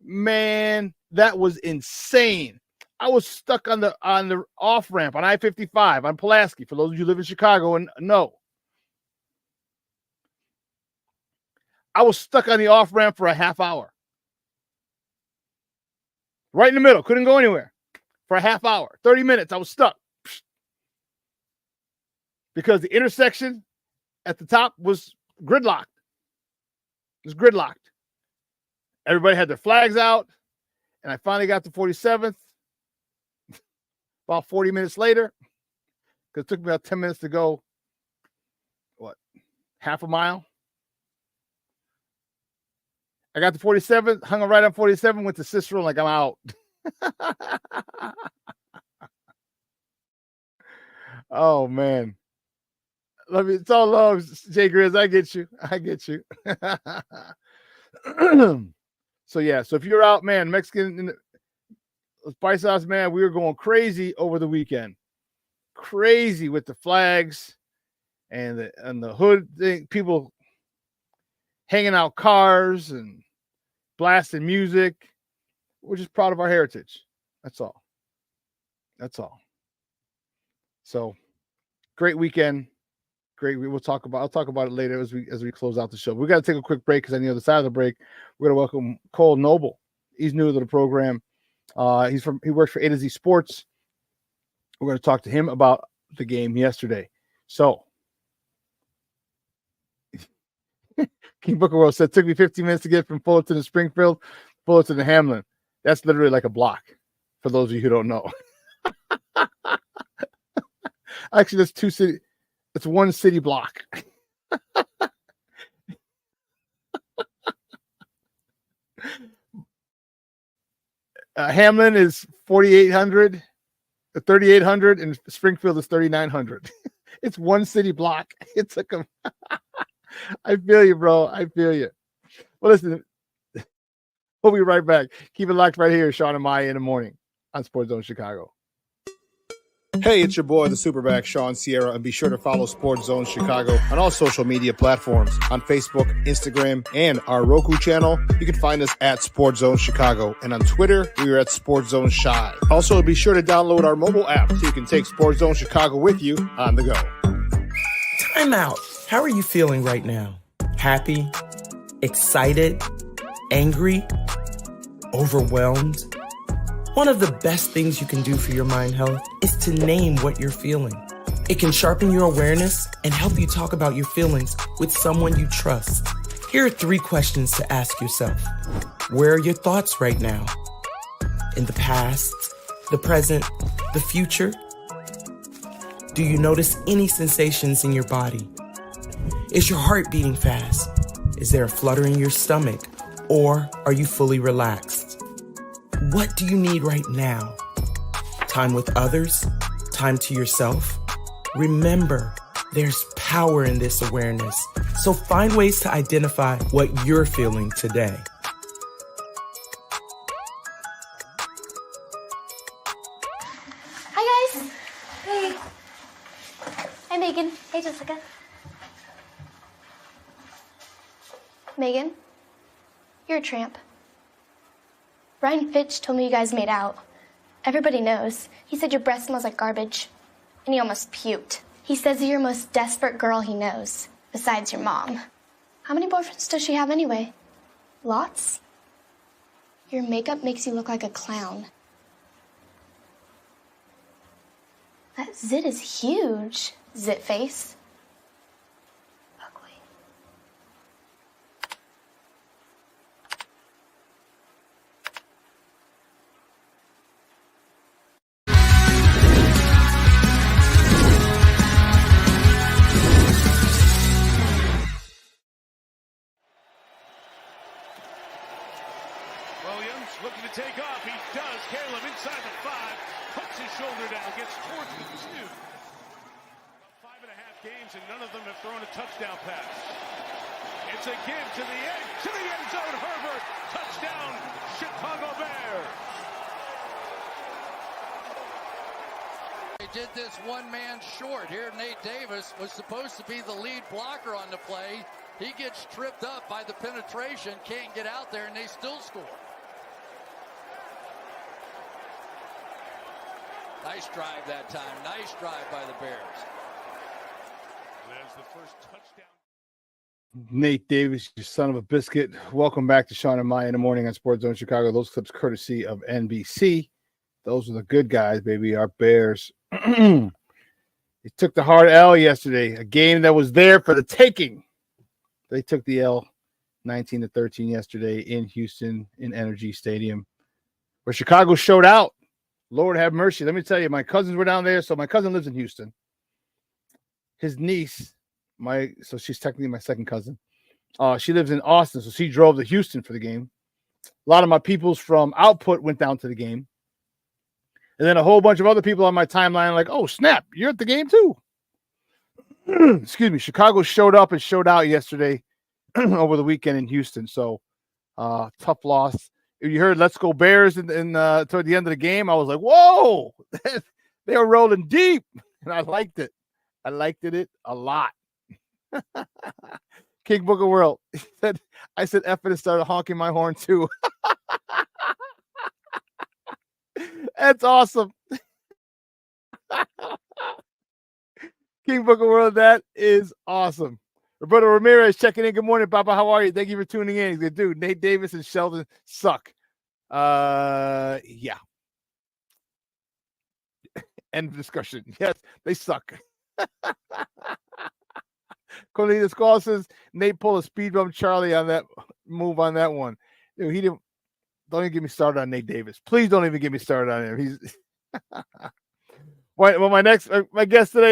Man, that was insane. I was stuck on the off ramp on I-55 on Pulaski. For those of you who live in Chicago and know, I was stuck on the off ramp for a half hour, right in the middle. Couldn't go anywhere for a half hour, 30 minutes. I was stuck because the intersection at the top was gridlocked. It was gridlocked. Everybody had their flags out, and I finally got to 47th. About 40 minutes later, because it took me about 10 minutes to go, half a mile? I got to 47, hung right on 47, went to Cicero, like I'm out. Oh, man. Love you. It's all love, Jay Grizz. I get you. So, yeah. So if you're out, man, Mexican Spice House, man, we were going crazy over the weekend. Crazy with the flags and the hood thing, people hanging out cars and blasting music. We're just proud of our heritage. That's all. So great weekend. Great. I'll talk about it later as we close out the show. We got to take a quick break because on the other side of the break, we're going to welcome Cole Noble. He's new to the program. He works for A to Z Sports. We're going to talk to him about the game yesterday. So, King Booker World said, took me 15 minutes to get from Fullerton to Springfield, Fullerton to Hamlin. That's literally like a block, for those of you who don't know. Actually, that's two city. It's one city block. Hamlin is 4,800, 3,800, and Springfield is 3,900. It's one city block. It's like a. I feel you, bro. I feel you. Well, listen, we'll be right back. Keep it locked right here, Shawn and Maya in the morning on Sports Zone Chicago. Hey, it's your boy, the SuperBack, Shawn Sierra, and be sure to follow Sports Zone Chicago on all social media platforms on Facebook, Instagram, and our Roku channel. You can find us at Sports Zone Chicago, and on Twitter, we are at Sports Zone Shy. Also, be sure to download our mobile app so you can take Sports Zone Chicago with you on the go. Time out. How are you feeling right now? Happy? Excited? Angry? Overwhelmed? One of the best things you can do for your mind health is to name what you're feeling. It can sharpen your awareness and help you talk about your feelings with someone you trust. Here are 3 questions to ask yourself. Where are your thoughts right now? In the past, the present, the future? Do you notice any sensations in your body? Is your heart beating fast? Is there a flutter in your stomach? Or are you fully relaxed? What do you need right now? Time with others? Time to yourself? Remember, there's power in this awareness. So find ways to identify what you're feeling today. Hi, guys. Hey. Hi, Megan. Hey, Jessica. Megan, you're a tramp. Ryan Fitch told me you guys made out. Everybody knows. He said your breath smells like garbage. And he almost puked. He says you're the most desperate girl he knows, besides your mom. How many boyfriends does she have anyway? Lots? Your makeup makes you look like a clown. That zit is huge, zit face. Looking to take off. He does. Caleb inside the 5. Puts his shoulder down. Gets towards the 2. About 5.5 games, and none of them have thrown a touchdown pass. It's a give to the end zone. Herbert. Touchdown, Chicago Bears. They did this one man short. Here, Nate Davis was supposed to be the lead blocker on the play. He gets tripped up by the penetration. Can't get out there, and they still score. Nice drive that time. Nice drive by the Bears. There's the first touchdown. Nate Davis, you son of a biscuit. Welcome back to Shawn and Maya in the morning on Sports Zone Chicago. Those clips courtesy of NBC. Those are the good guys, baby. Our Bears. They took the hard L yesterday. A game that was there for the taking. They took the L 19-13 yesterday in Houston in Energy Stadium, where Chicago showed out. Lord have mercy. Let me tell you, my cousins were down there. So my cousin lives in Houston. His niece, so she's technically my second cousin. She lives in Austin, so she drove to Houston for the game. A lot of my peoples from Output went down to the game. And then a whole bunch of other people on my timeline like, oh, snap, you're at the game too. Excuse me. Chicago showed up and showed out yesterday over the weekend in Houston. So tough loss. You heard "Let's Go Bears" in toward the end of the game. I was like, "Whoa!" They were rolling deep, and I liked it. I liked it a lot. King Booker World said, "I said F it and started honking my horn too." That's awesome. King Booker World, that is awesome. Roberto Ramirez checking in. Good morning, Papa. How are you? Thank you for tuning in. He's good, dude. Nate Davis and Sheldon suck. Yeah. End of discussion. Yes, they suck. Cornelius Call says Nate pulled a speed bump Charlie on that move on that one. Dude, he didn't. Don't even get me started on Nate Davis. Please don't even get me started on him. He's well. My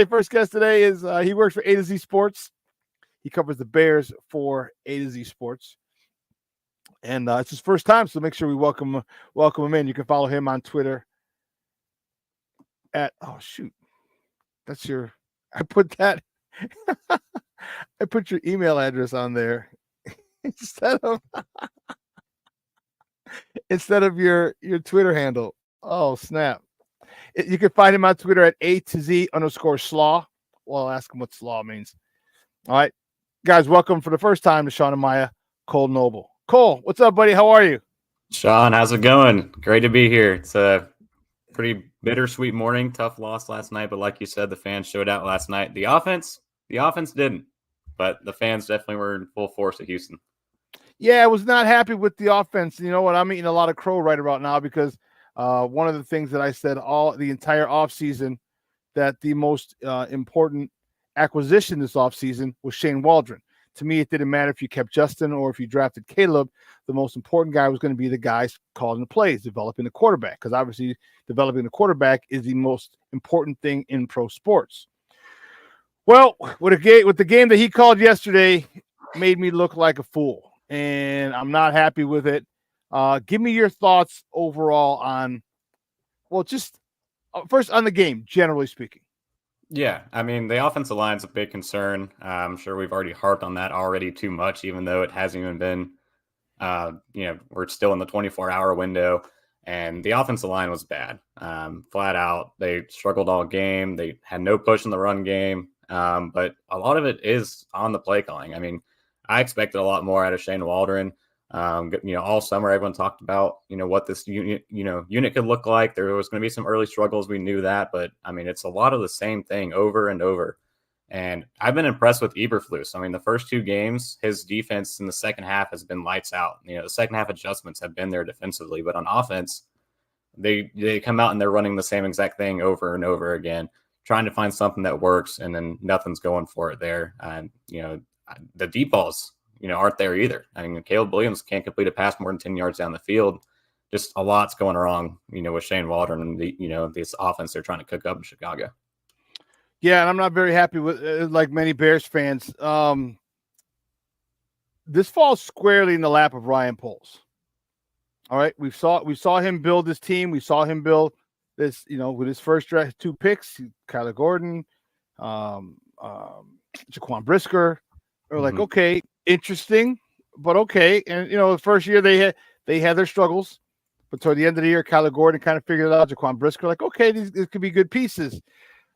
first guest today is he works for A to Z Sports. He covers the Bears for A to Z Sports, and it's his first time, so make sure we welcome him in. You can follow him on Twitter at I put that. I put your email address on there instead of your Twitter handle. Oh, snap. You can find him on Twitter at A_slaw. Well, I'll ask him what slaw means. All right. Guys, welcome for the first time to Shawn and Maya, Cole Noble. Cole, what's up, buddy? How are you? Shawn, how's it going? Great to be here. It's a pretty bittersweet morning. Tough loss last night, but like you said, the fans showed out last night. The offense didn't, but the fans definitely were in full force at Houston. Yeah, I was not happy with the offense. You know what? I'm eating a lot of crow right about now because one of the things that I said the entire offseason that the most important acquisition this offseason was Shane Waldron. To me, it didn't matter if you kept Justin or if you drafted Caleb. The most important guy was going to be the guys calling the plays, developing the quarterback, because obviously developing the quarterback is the most important thing in pro sports. Well, with the game that he called yesterday made me look like a fool, and I'm not happy with it. Give me your thoughts overall on, just first on the game, generally speaking. Yeah, I mean, the offensive line is a big concern. I'm sure we've already harped on that already too much, even though it hasn't even been, we're still in the 24-hour window, and the offensive line was bad. Flat out, they struggled all game. They had no push in the run game, but a lot of it is on the play calling. I mean, I expected a lot more out of Shane Waldron. All summer everyone talked about, what this unit could look like. There was going to be some early struggles. We knew that, but I mean, it's a lot of the same thing over and over. And I've been impressed with Eberflus. I mean, the first two games, his defense in the second half has been lights out. The second half adjustments have been there defensively, but on offense, they come out and they're running the same exact thing over and over again, trying to find something that works, and then nothing's going for it there. And, the deep balls, aren't there either. I mean, Caleb Williams can't complete a pass more than 10 yards down the field. Just a lot's going wrong, with Shane Waldron and this offense they're trying to cook up in Chicago. Yeah, and I'm not very happy with, like many Bears fans. This falls squarely in the lap of Ryan Poles. All right, we saw him build this team. We saw him build this, with his first draft 2 picks, Kyler Gordon, Jaquan Brisker. We're like, okay, interesting, but okay. And the first year they had their struggles, but toward the end of the year, Kyler Gordon kind of figured it out. Jaquan Brisker, like, okay, these could be good pieces.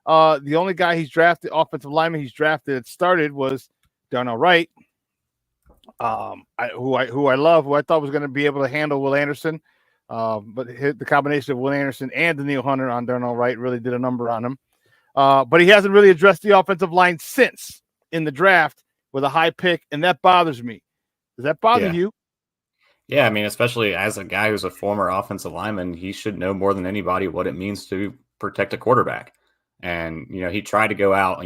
The only guy he's drafted, offensive lineman he's drafted that started was Darnell Wright, who I love, who I thought was going to be able to handle Will Anderson. But the combination of Will Anderson and Daniil Hunter on Darnell Wright really did a number on him. But he hasn't really addressed the offensive line since in the draft with a high pick, and that bothers me. Does that bother you? Yeah, I mean, especially as a guy who's a former offensive lineman, he should know more than anybody what it means to protect a quarterback. And, he tried to go out,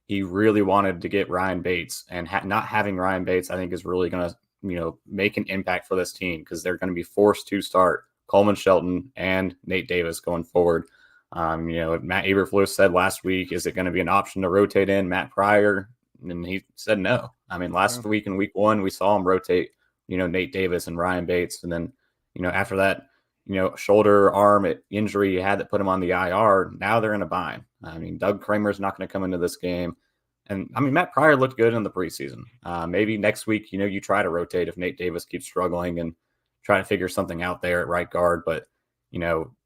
he really wanted to get Ryan Bates, and not having Ryan Bates, I think, is really going to, make an impact for this team, because they're going to be forced to start Coleman Shelton and Nate Davis going forward. Matt Eberflus said last week, is it going to be an option to rotate in Matt Pryor? And he said no. I mean, last week in week 1, we saw him rotate, Nate Davis and Ryan Bates. And then, after that, shoulder, arm injury he had that put him on the IR, now they're in a bind. I mean, Doug Kramer's not going to come into this game. And, I mean, Matt Pryor looked good in the preseason. Maybe next week, you try to rotate if Nate Davis keeps struggling and try to figure something out there at right guard. But,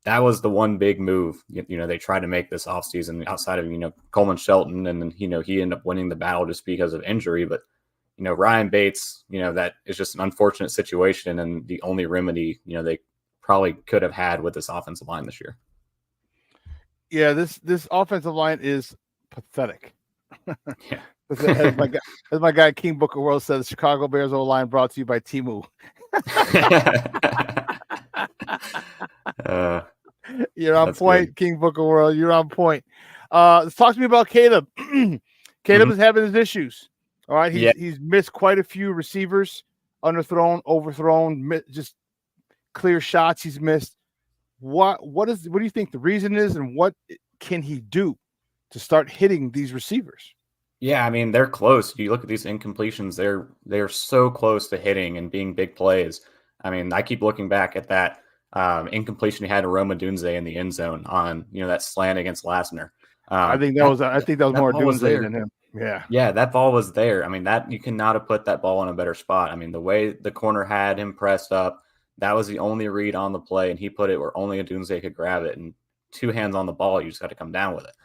that was the one big move, they tried to make this offseason outside of, Coleman Shelton. And then, he ended up winning the battle just because of injury. But, Ryan Bates, that is just an unfortunate situation. And the only remedy, they probably could have had with this offensive line this year. Yeah, this offensive line is pathetic. Yeah. As my guy King Booker World said, the Chicago Bears O-line brought to you by Temu. You're on point, good. King Booker World. You're on point. Let's talk to me about Caleb. Caleb is having his issues. All right, he's missed quite a few receivers, underthrown, overthrown, just clear shots he's missed. What do you think the reason is, and what can he do to start hitting these receivers? Yeah, I mean, they're close. You look at these incompletions, they're so close to hitting and being big plays. I mean, I keep looking back at that incompletion he had to Roma Dunze in the end zone on, that slant against Lassner. I think that was more Dunze than him. Yeah, that ball was there. I mean, that you cannot have put that ball in a better spot. I mean, the way the corner had him pressed up, that was the only read on the play, and he put it where only a Dunze could grab it. And 2 hands on the ball, you just got to come down with it.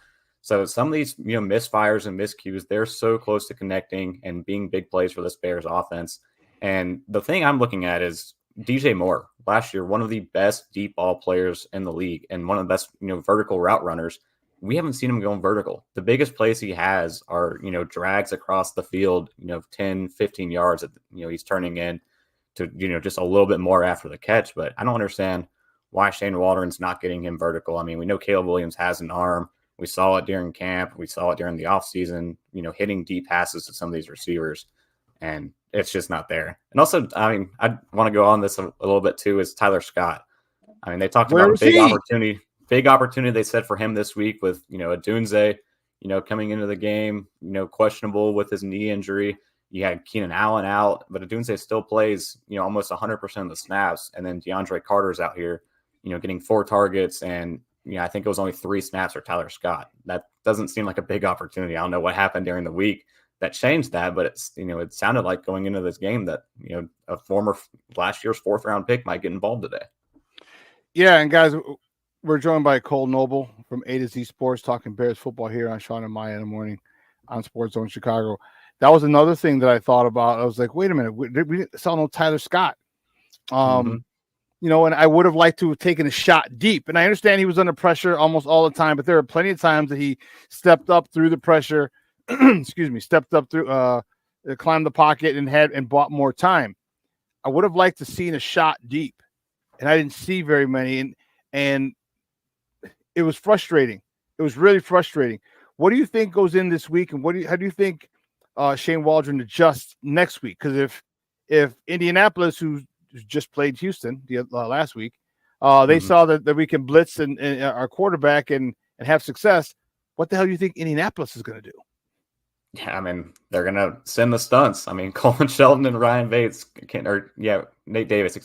So some of these, misfires and miscues, they're so close to connecting and being big plays for this Bears offense. And the thing I'm looking at is DJ Moore. Last year, one of the best deep ball players in the league and one of the best, vertical route runners. We haven't seen him going vertical. The biggest plays he has are, drags across the field, 10, 15 yards that, he's turning in to, just a little bit more after the catch. But I don't understand why Shane Waldron's not getting him vertical. I mean, we know Caleb Williams has an arm. We saw it during camp. We saw it during the offseason, hitting deep passes to some of these receivers. And it's just not there. And also, I mean, I want to go on this a little bit too, is Tyler Scott. I mean, they talked about a big opportunity they said for him this week with, a Dunze, coming into the game, questionable with his knee injury. You had Keenan Allen out, but Dunze still plays, almost 100% of the snaps. And then DeAndre Carter's out here, getting 4 targets. And, I think it was only 3 snaps for Tyler Scott. That doesn't seem like a big opportunity. I don't know what happened during the week that changed that, but it's, it sounded like going into this game that, a former last year's 4th round pick might get involved today. Yeah. And guys, we're joined by Cole Noble from A to Z Sports, talking Bears football here on Shawn and Maya in the morning on Sports Zone Chicago. That was another thing that I thought about. I was like, wait a minute, we saw no Tyler Scott. And I would have liked to have taken a shot deep. And I understand he was under pressure almost all the time, but there are plenty of times that he stepped up through the pressure, stepped up through, climbed the pocket and bought more time. I would have liked to seen a shot deep, and I didn't see very many. And it was frustrating. It was really frustrating. What do you think goes in this week, and how do you think Shane Waldron adjusts next week? Because if Indianapolis, who just played Houston last week, they saw that we can blitz and our quarterback and have success, what the hell do you think Indianapolis is going to do? Yeah, I mean, they're going to send the stunts. I mean, Coleman Shelton and Ryan Bates Nate Davis,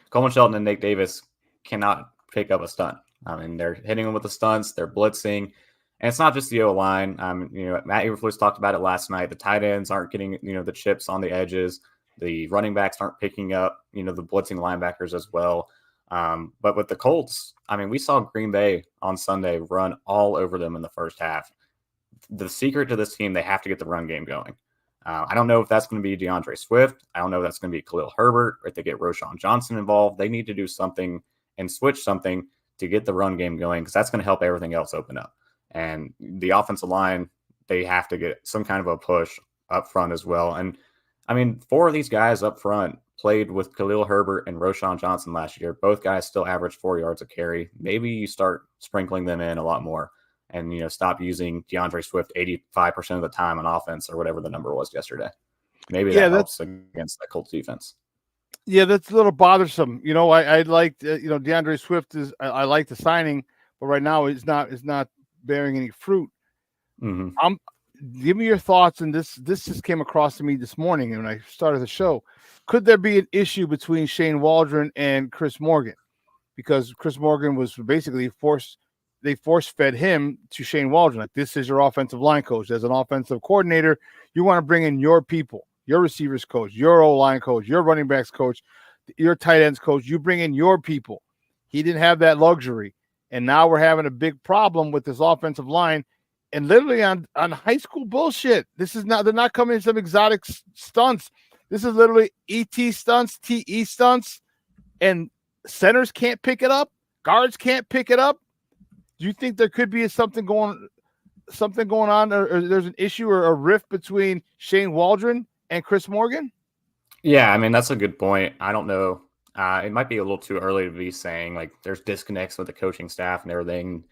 Coleman Shelton and Nate Davis cannot pick up a stunt. I mean, they're hitting them with the stunts, they're blitzing, and it's not just the O-line. Matt Eberflus talked about it last night. The tight ends aren't getting, the chips on the edges. The running backs aren't picking up, the blitzing linebackers as well. But with the Colts, I mean, we saw Green Bay on Sunday run all over them in the first half. The secret to this team, they have to get the run game going. I don't know if that's going to be DeAndre Swift. I don't know if that's going to be Khalil Herbert, or if they get Roschon Johnson involved. They need to do something and switch something to get the run game going, because that's going to help everything else open up. And the offensive line, they have to get some kind of a push up front as well. And I mean, 4 of these guys up front played with Khalil Herbert and Roschon Johnson last year. Both guys still averaged 4 yards a carry. Maybe you start sprinkling them in a lot more and, stop using DeAndre Swift 85% of the time on offense, or whatever the number was yesterday. Maybe that helps against that Colts defense. Yeah, that's a little bothersome. I like, DeAndre Swift I like the signing, but right now it's not bearing any fruit. Mm-hmm. Give me your thoughts, and this just came across to me this morning when I started the show. Could there be an issue between Shane Waldron and Chris Morgan? Because Chris Morgan was basically force-fed him to Shane Waldron. Like, this is your offensive line coach. As an offensive coordinator, you want to bring in your people, your receivers coach, your O-line coach, your running backs coach, your tight ends coach. You bring in your people. He didn't have that luxury. And now we're having a big problem with this offensive line. And literally on high school bullshit. They're not coming in some exotic stunts. This is literally ET stunts, TE stunts, and centers can't pick it up. Guards can't pick it up. Do you think there could be something going something going on, or there's an issue or a rift between Shane Waldron and Chris Morgan? Yeah, I mean, that's a good point. I don't know. It might be a little too early to be saying like there's disconnects with the coaching staff and everything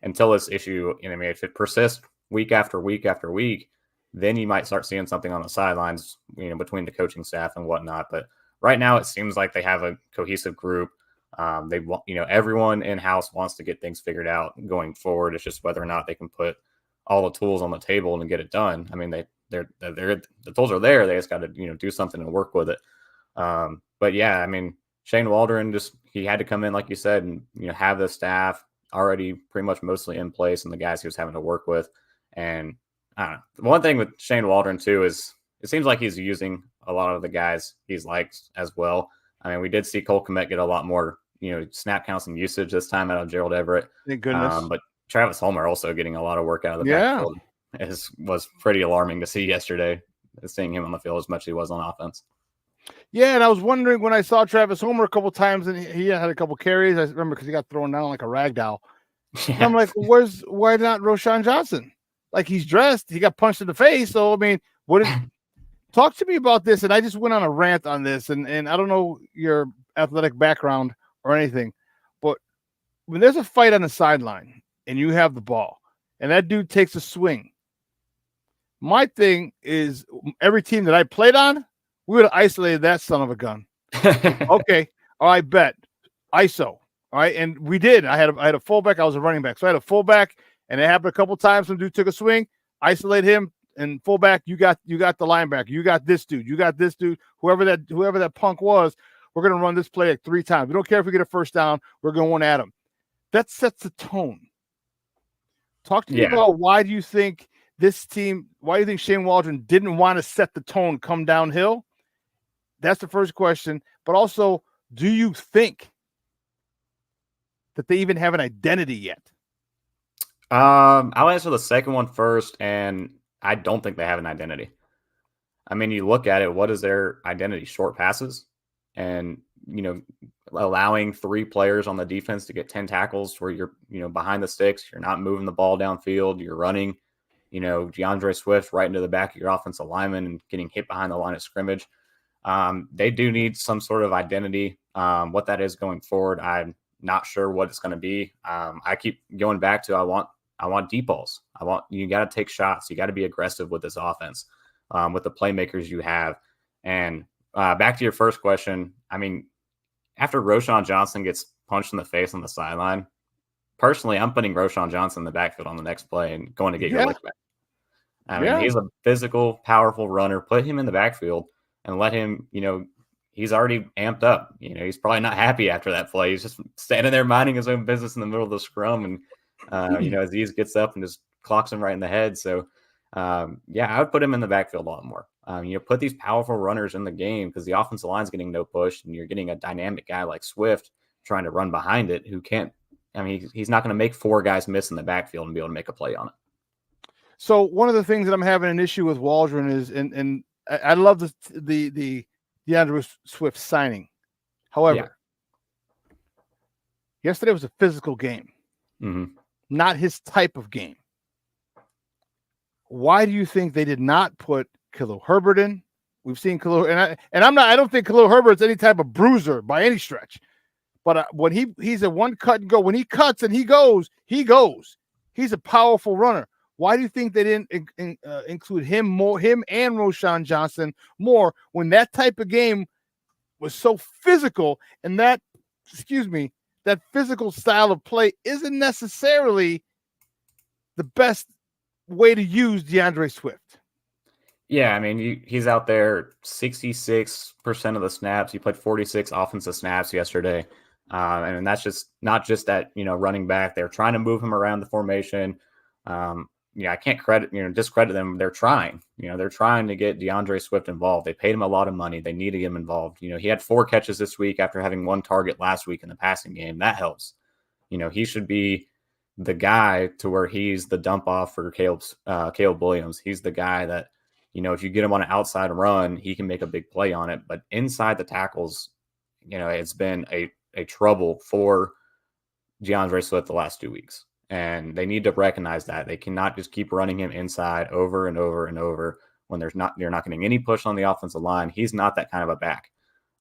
until this issue. I mean, if it persists week after week after week, then you might start seeing something on the sidelines, between the coaching staff and whatnot. But right now, it seems like they have a cohesive group. They want, everyone in house wants to get things figured out going forward. It's just whether or not they can put all the tools on the table and get it done. I mean, the tools are there. They just got to, do something and work with it. But yeah, I mean, Shane Waldron he had to come in, like you said, and, have the staff already pretty much mostly in place and the guys he was having to work with. And I don't know. The one thing with Shane Waldron too is it seems like he's using a lot of the guys he's liked as well. I mean, we did see Cole Kmet get a lot more, snap counts and usage this time out of Gerald Everett. Thank goodness. But Travis Homer also getting a lot of work out of the backfield. Was pretty alarming to see yesterday, seeing him on the field as much as he was on offense. Yeah, and I was wondering when I saw Travis Homer a couple times and he had a couple carries. I remember because he got thrown down like a rag doll. Yeah. And I'm like, why not Roschon Johnson? Like, he's dressed, he got punched in the face. So I mean, talk to me about this. And I just went on a rant on this, and I don't know your athletic background or anything, but when there's a fight on the sideline and you have the ball and that dude takes a swing, my thing is every team that I played on, we would have isolated that son of a gun. Okay. All right, bet. ISO. All right. And we did. I had a fullback. I was a running back. So I had a fullback, and it happened a couple times. Some dude took a swing, isolate him, and fullback, you got the linebacker. You got this dude. You got this dude. Whoever that punk was, we're going to run this play like 3 times. We don't care if we get a first down. We're going at him. That sets the tone. Talk to me about why do you think Shane Waldron didn't want to set the tone, come downhill? That's the first question. But also, do you think that they even have an identity yet? I'll answer the second one first, and I don't think they have an identity. I mean, you look at it, what is their identity? Short passes and, allowing 3 players on the defense to get 10 tackles where you're, behind the sticks, you're not moving the ball downfield, you're running, DeAndre Swift right into the back of your offensive lineman and getting hit behind the line of scrimmage. They do need some sort of identity. What that is going forward, I'm not sure what it's going to be. I keep going back to I want deep balls. You got to take shots. You got to be aggressive with this offense, with the playmakers you have. And back to your first question, I mean, after Roschon Johnson gets punched in the face on the sideline, personally, I'm putting Roschon Johnson in the backfield on the next play and going to get your lick back. I mean, he's a physical, powerful runner. Put him in the backfield and let him, he's already amped up. He's probably not happy after that play. He's just standing there minding his own business in the middle of the scrum. And, Aziz gets up and just clocks him right in the head. So, I would put him in the backfield a lot more. Put these powerful runners in the game because the offensive line's getting no push, and you're getting a dynamic guy like Swift trying to run behind it who can't. I mean, he's not going to make 4 guys miss in the backfield and be able to make a play on it. So one of the things that I'm having an issue with Waldron is, and I love the DeAndre Swift signing. However, yesterday was a physical game, not his type of game. Why do you think they did not put Khalil Herbert in? We've seen Khalil, and I don't think Khalil Herbert's any type of bruiser by any stretch. But when he's a one cut and go, when he cuts and he goes. He's a powerful runner. Why do you think they didn't include him and Roschon Johnson more when that type of game was so physical, and that physical style of play isn't necessarily the best way to use DeAndre Swift? Yeah, I mean, he's out there 66% of the snaps. He played 46 offensive snaps yesterday. And that's just not just that, running back. They're trying to move him around the formation. I can't discredit them. They're trying. They're trying to get DeAndre Swift involved. They paid him a lot of money. They need to get him involved. He had 4 catches this week after having 1 target last week in the passing game. That helps. He should be the guy to where he's the dump off for Caleb Williams. He's the guy that, if you get him on an outside run, he can make a big play on it. But inside the tackles, it's been a trouble for DeAndre Swift the last 2 weeks. And they need to recognize that. They cannot just keep running him inside over and over and over when they're not getting any push on the offensive line. He's not that kind of a back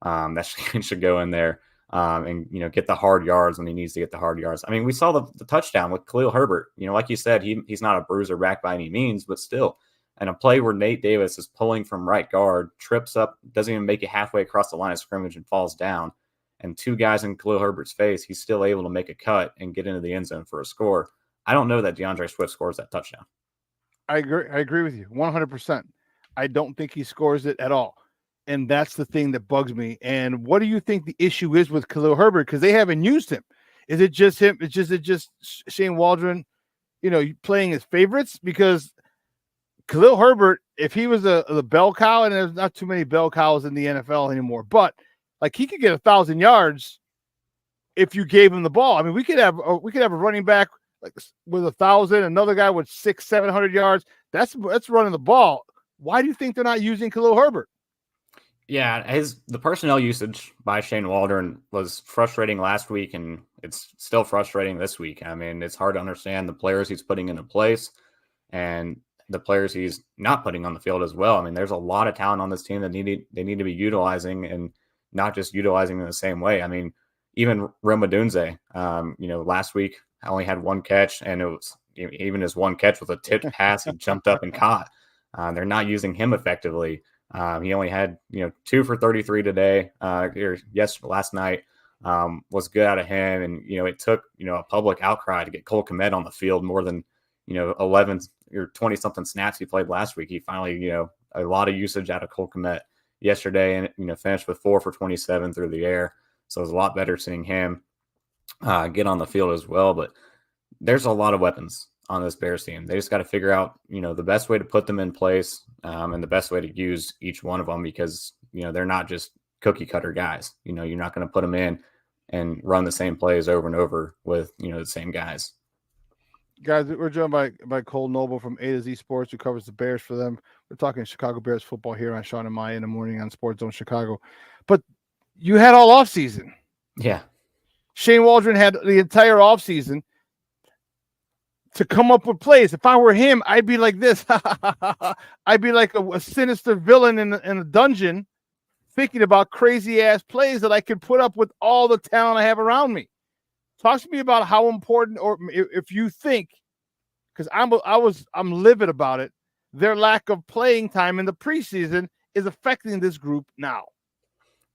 that should go in there and get the hard yards when he needs to get the hard yards. I mean, we saw the touchdown with Khalil Herbert. Like you said, he's not a bruiser back by any means, but still. And a play where Nate Davis is pulling from right guard, trips up, doesn't even make it halfway across the line of scrimmage and falls down. And two guys in Khalil Herbert's face, he's still able to make a cut and get into the end zone for a score. I don't know that DeAndre Swift scores that touchdown. I agree with you 100%. I don't think he scores it at all. And that's the thing that bugs me. And what do you think the issue is with Khalil Herbert? Because they haven't used him. Is it just him? Is it just Shane Waldron, playing his favorites? Because Khalil Herbert, if he was the bell cow, and there's not too many bell cows in the NFL anymore, but like he could get 1,000 yards if you gave him the ball. I mean, we could have a running back like with 1,000, another guy with 600-700 yards. That's running the ball. Why do you think they're not using Khalil Herbert? Yeah, the personnel usage by Shane Waldron was frustrating last week, and it's still frustrating this week. I mean, it's hard to understand the players he's putting into place and the players he's not putting on the field as well. I mean, there's a lot of talent on this team that they need to be utilizing, and not just utilizing in the same way. I mean, even Rome Odunze, last week I only had one catch, and it was even his one catch was a tipped pass he jumped up and caught. They're not using him effectively. He only had 2 for 33 today. Last night was good out of him, and it took a public outcry to get Cole Kmet on the field more than 11 or 20 something snaps he played last week. He finally a lot of usage out of Cole Kmet yesterday, and finished with 4 for 27 through the air. So it was a lot better seeing him get on the field as well. But there's a lot of weapons on this Bears team. They just got to figure out the best way to put them in place and the best way to use each one of them, because they're not just cookie cutter guys. You're not going to put them in and run the same plays over and over with the same guys. Guys, we're joined by Cole Noble from A to Z Sports, who covers the Bears for them. We're talking Chicago Bears football here on Shawn and Maya in the morning on Sports Zone Chicago. But you had all offseason. Yeah. Shane Waldron had the entire offseason to come up with plays. If I were him, I'd be like this. I'd be like a sinister villain in a dungeon thinking about crazy-ass plays that I could put up with all the talent I have around me. Talk to me about how important, or if you think, because I'm livid about it, their lack of playing time in the preseason is affecting this group now.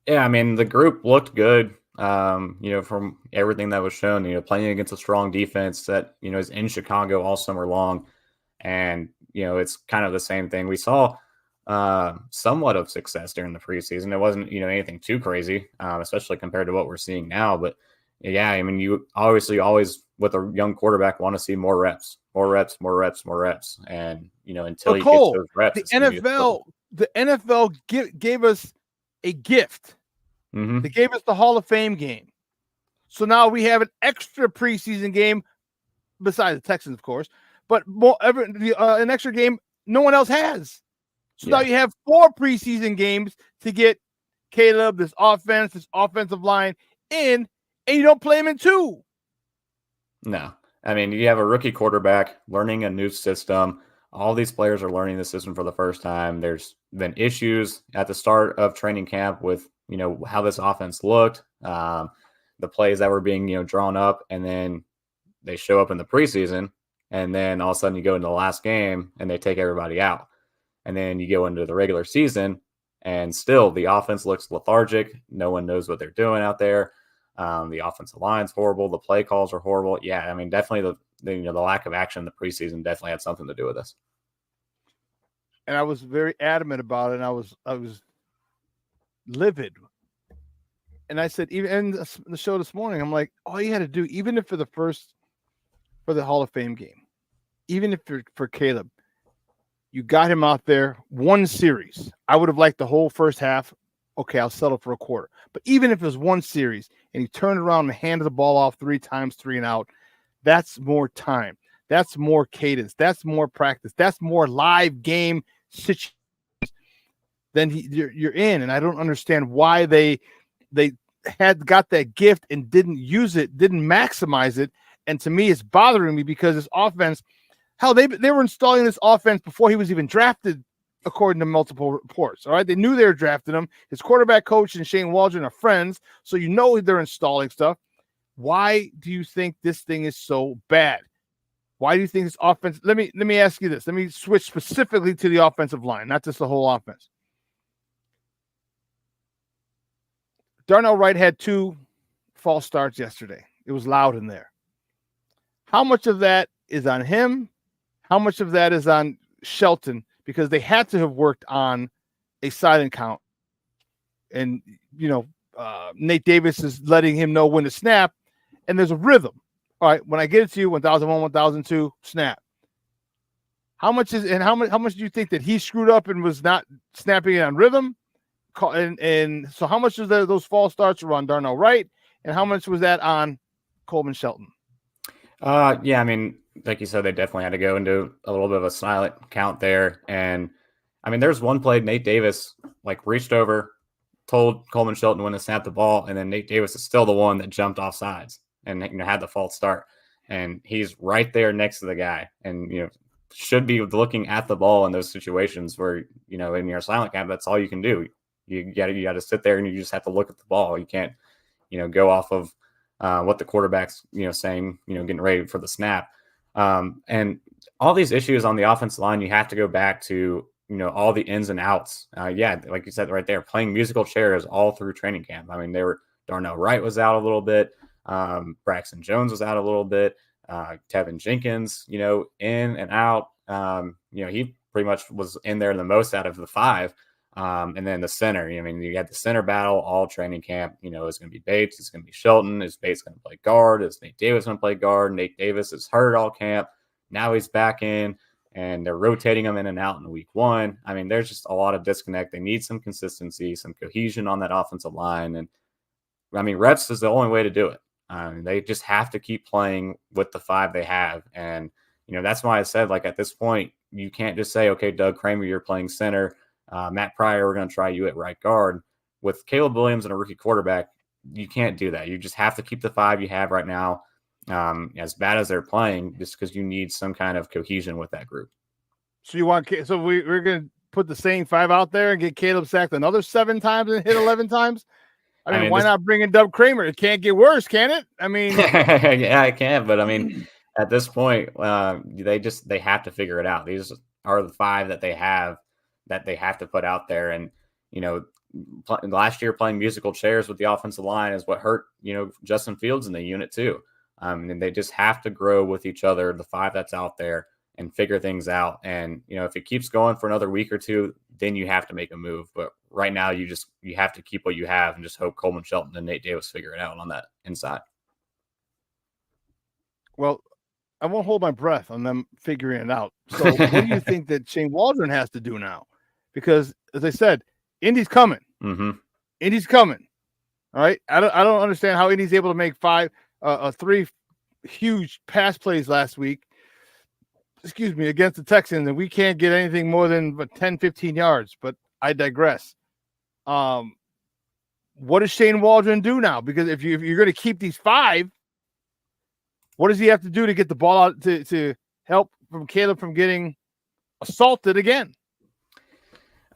Yeah, I mean, the group looked good, from everything that was shown, playing against a strong defense that, is in Chicago all summer long. And, it's kind of the same thing. We saw somewhat of success during the preseason. It wasn't, anything too crazy, especially compared to what we're seeing now. But yeah, I mean, you obviously always with a young quarterback want to see more reps. And, until he gets those reps, the NFL gave us a gift. Mm-hmm. They gave us the Hall of Fame game. So now we have an extra preseason game besides the Texans, of course, but an extra game no one else has. So now you have 4 preseason games to get Caleb, this offensive line in, and you don't play him in 2. No. I mean, you have a rookie quarterback learning a new system. All these players are learning the system for the first time. There's been issues at the start of training camp with, how this offense looked, the plays that were being, drawn up, and then they show up in the preseason, and then all of a sudden you go into the last game and they take everybody out. And then you go into the regular season and still the offense looks lethargic. No one knows what they're doing out there. The offensive line's horrible. The play calls are horrible. Yeah, I mean, definitely the lack of action in the preseason definitely had something to do with this. And I was very adamant about it. And I was livid. And I said, even in the show this morning, I'm like, all you had to do, even if for the Hall of Fame game, even if for Caleb, you got him out there one series. I would have liked the whole first half. Okay, I'll settle for a quarter. But even if it was one series and he turned around and handed the ball off 3 times, 3 and out, that's more time. That's more cadence. That's more practice. That's more live game situations. Then you're in. And I don't understand why they had got that gift and didn't use it, didn't maximize it, And to me, it's bothering me because this offense, hell, they were installing this offense before he was even drafted, according to multiple reports. All right. They knew they were drafting him. His quarterback coach and Shane Waldron are friends. So you know they're installing stuff. Why do you think this thing is so bad? Why do you think this offense? Let me ask you this. Let me switch specifically to the offensive line, not just the whole offense. Darnell Wright had 2 false starts yesterday. It was loud in there. How much of that is on him? How much of that is on Shelton? Because they had to have worked on a silent count. And, Nate Davis is letting him know when to snap, and there's a rhythm. All right, when I get it to you, 1001, 1002, snap. How much do you think that he screwed up and was not snapping it on rhythm? And so how much of those false starts were on Darnell Wright, and how much was that on Coleman Shelton? Yeah, I mean, like you said, they definitely had to go into a little bit of a silent count there. And I mean, there's one play Nate Davis reached over, told Coleman Shelton when to snap the ball, and then Nate Davis is still the one that jumped off sides and had the false start. And he's right there next to the guy, and should be looking at the ball in those situations where in your silent count, that's all you can do. You got to sit there and you just have to look at the ball. You can't go off of what the quarterback's saying, getting ready for the snap. And all these issues on the offensive line, you have to go back to all the ins and outs. Yeah, like you said right there, playing musical chairs all through training camp. I mean, Darnell Wright was out a little bit, Braxton Jones was out a little bit, tevinjenkins, in and out. He pretty much was in there the most out of the 5. And then the center, I mean, you had the center battle all training camp. It's going to be Bates, it's going to be Shelton. Is Bates going to play guard? Is Nate Davis going to play guard? Nate Davis is hurt all camp. Now he's back in, and they're rotating him in and out in week 1. I mean, there's just a lot of disconnect. They need some consistency, some cohesion on that offensive line. And I mean, reps is the only way to do it. They just have to keep playing with the 5 they have. And, that's why I said, at this point, you can't just say, okay, Doug Kramer, you're playing center. Matt Pryor, we're going to try you at right guard. With Caleb Williams and a rookie quarterback, you can't do that. You just have to keep the 5 you have right now, as bad as they're playing, just because you need some kind of cohesion with that group. So we're going to put the same 5 out there and get Caleb sacked another 7 times and hit 11 times? I mean, why not bring in Doug Kramer? It can't get worse, can it? I mean, yeah, it can. But I mean, at this point, they have to figure it out. These are the 5 that they have to put out there. And, last year playing musical chairs with the offensive line is what hurt, Justin Fields in the unit too. And they just have to grow with each other, the 5 that's out there, and figure things out. And, if it keeps going for another week or 2, then you have to make a move. But right now you have to keep what you have and just hope Coleman Shelton and Nate Davis figure it out on that inside. Well, I won't hold my breath on them figuring it out. So what do you think that Shane Waldron has to do now? Because as I said, Indy's coming. Mm-hmm. Indy's coming. All right. I don't understand how Indy's able to make 3 huge pass plays last week. Against the Texans, and we can't get anything more than 10, 15 yards. But I digress. What does Shane Waldron do now? Because if you're going to keep these 5, what does he have to do to get the ball out to help from Caleb from getting assaulted again?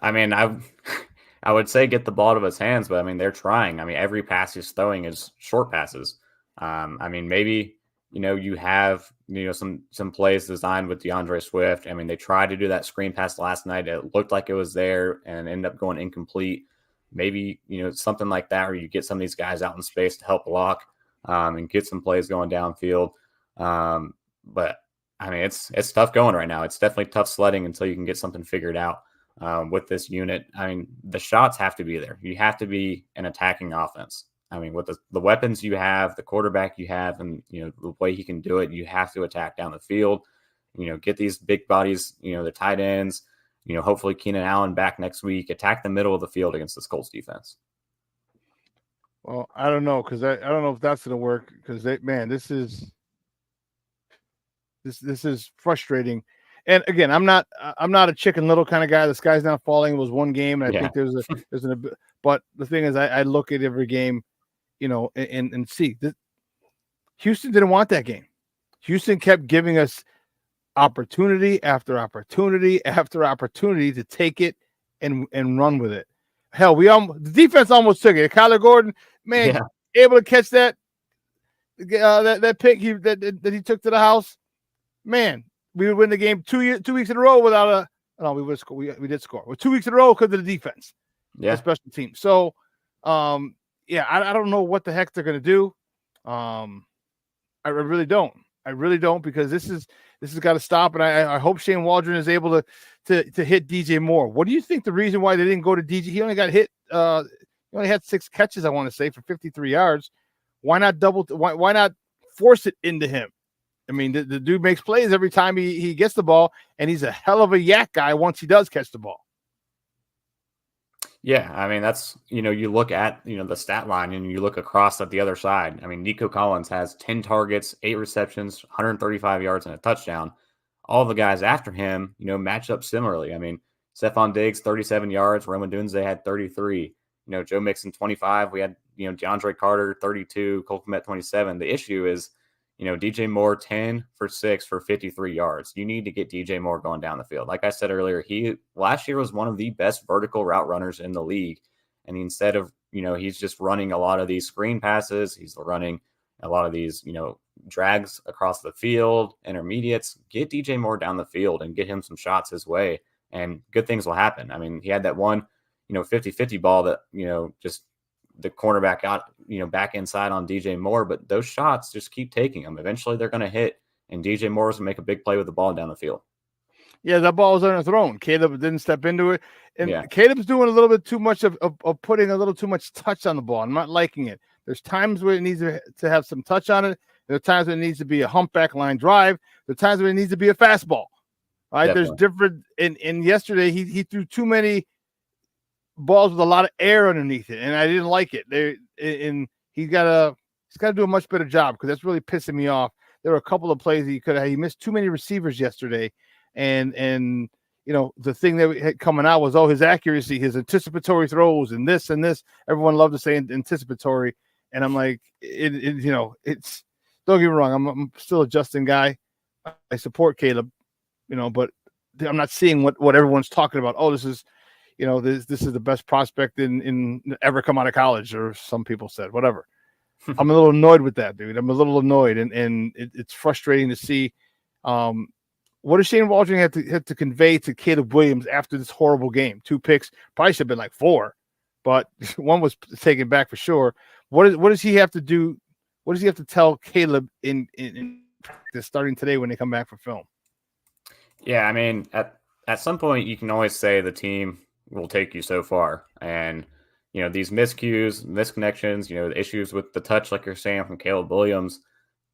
I mean, I would say get the ball out of his hands, but I mean, they're trying. I mean, every pass he's throwing is short passes. I mean, maybe, you have, some plays designed with DeAndre Swift. I mean, they tried to do that screen pass last night. It looked like it was there and ended up going incomplete. Maybe, something like that, where you get some of these guys out in space to help block and get some plays going downfield. But I mean, it's tough going right now. It's definitely tough sledding until you can get something figured out. With this unit, I mean, the shots have to be there. You have to be an attacking offense. I mean, with the weapons you have, the quarterback you have, and, the way he can do it, you have to attack down the field, get these big bodies, the tight ends, hopefully Keenan Allen back next week, attack the middle of the field against this Colts defense. Well, I don't know, because I don't know if that's going to work, because this is frustrating. And again, I'm not a Chicken Little kind of guy. The sky's not falling. It was one game, and I think but the thing is, I look at every game, and see that Houston didn't want that game. Houston kept giving us opportunity after opportunity after opportunity to take it and run with it. Hell, the defense almost took it. Kyler Gordon, man, able to catch that pick that he took to the house. Man, we would win the game 2 weeks in a row without a. No, we would score. We did score. Well, 2 weeks in a row because of the defense, the special team. So, I don't know what the heck they're gonna do. I really don't. Because this has got to stop, and I hope Shane Waldron is able to hit DJ Moore. What do you think the reason why they didn't go to DJ? He only got hit. He only had 6 catches, I want to say, for 53 yards. Why not why not force it into him? I mean, the dude makes plays every time he gets the ball, and he's a hell of a yak guy once he does catch the ball. Yeah, I mean, that's, you look at, the stat line and you look across at the other side. I mean, Nico Collins has 10 targets, 8 receptions, 135 yards, and a touchdown. All the guys after him, match up similarly. I mean, Stephon Diggs, 37 yards. Roman Dunze had 33. Joe Mixon, 25. We had, DeAndre Carter, 32. Cole Kmet, 27. The issue is, DJ Moore, 10 for 6 for 53 yards. You need to get DJ Moore going down the field. Like I said earlier, he last year was one of the best vertical route runners in the league. And instead of, he's just running a lot of these screen passes, he's running a lot of these, drags across the field, intermediates. Get DJ Moore down the field and get him some shots his way, and good things will happen. I mean, he had that one, 50-50 ball that, just the cornerback out, back inside on DJ Moore, but those shots, just keep taking them. Eventually they're going to hit, and DJ Moore's going to make a big play with the ball down the field. Yeah, that ball was underthrown. Caleb didn't step into it. And Caleb's doing a little bit too much of putting a little too much touch on the ball. I'm not liking it. There's times where it needs to have some touch on it. There are times when it needs to be a humpback line drive. There are times when it needs to be a fastball. All right, definitely. There's different. And yesterday he threw too many balls with a lot of air underneath it, and I didn't like it. He's got to do a much better job, because that's really pissing me off. There were a couple of plays he missed too many receivers yesterday, and the thing that had coming out was his accuracy, his anticipatory throws, and this. Everyone loved to say anticipatory, and I'm like, it's, don't get me wrong, I'm still a Justin guy. I support Caleb, but I'm not seeing what everyone's talking about. Oh, this is the best prospect in ever come out of college, or some people said, whatever. I'm a little annoyed with that, dude. I'm a little annoyed, and it's frustrating to see. What does Shane Waldron have to convey to Caleb Williams after this horrible game? 2 picks, probably should have been like 4, but one was taken back for sure. What does he have to do? What does he have to tell Caleb in practice starting today when they come back for film? Yeah, I mean, at some point you can always say the team will take you so far, and these miscues, misconnections, the issues with the touch, like you're saying, from Caleb Williams,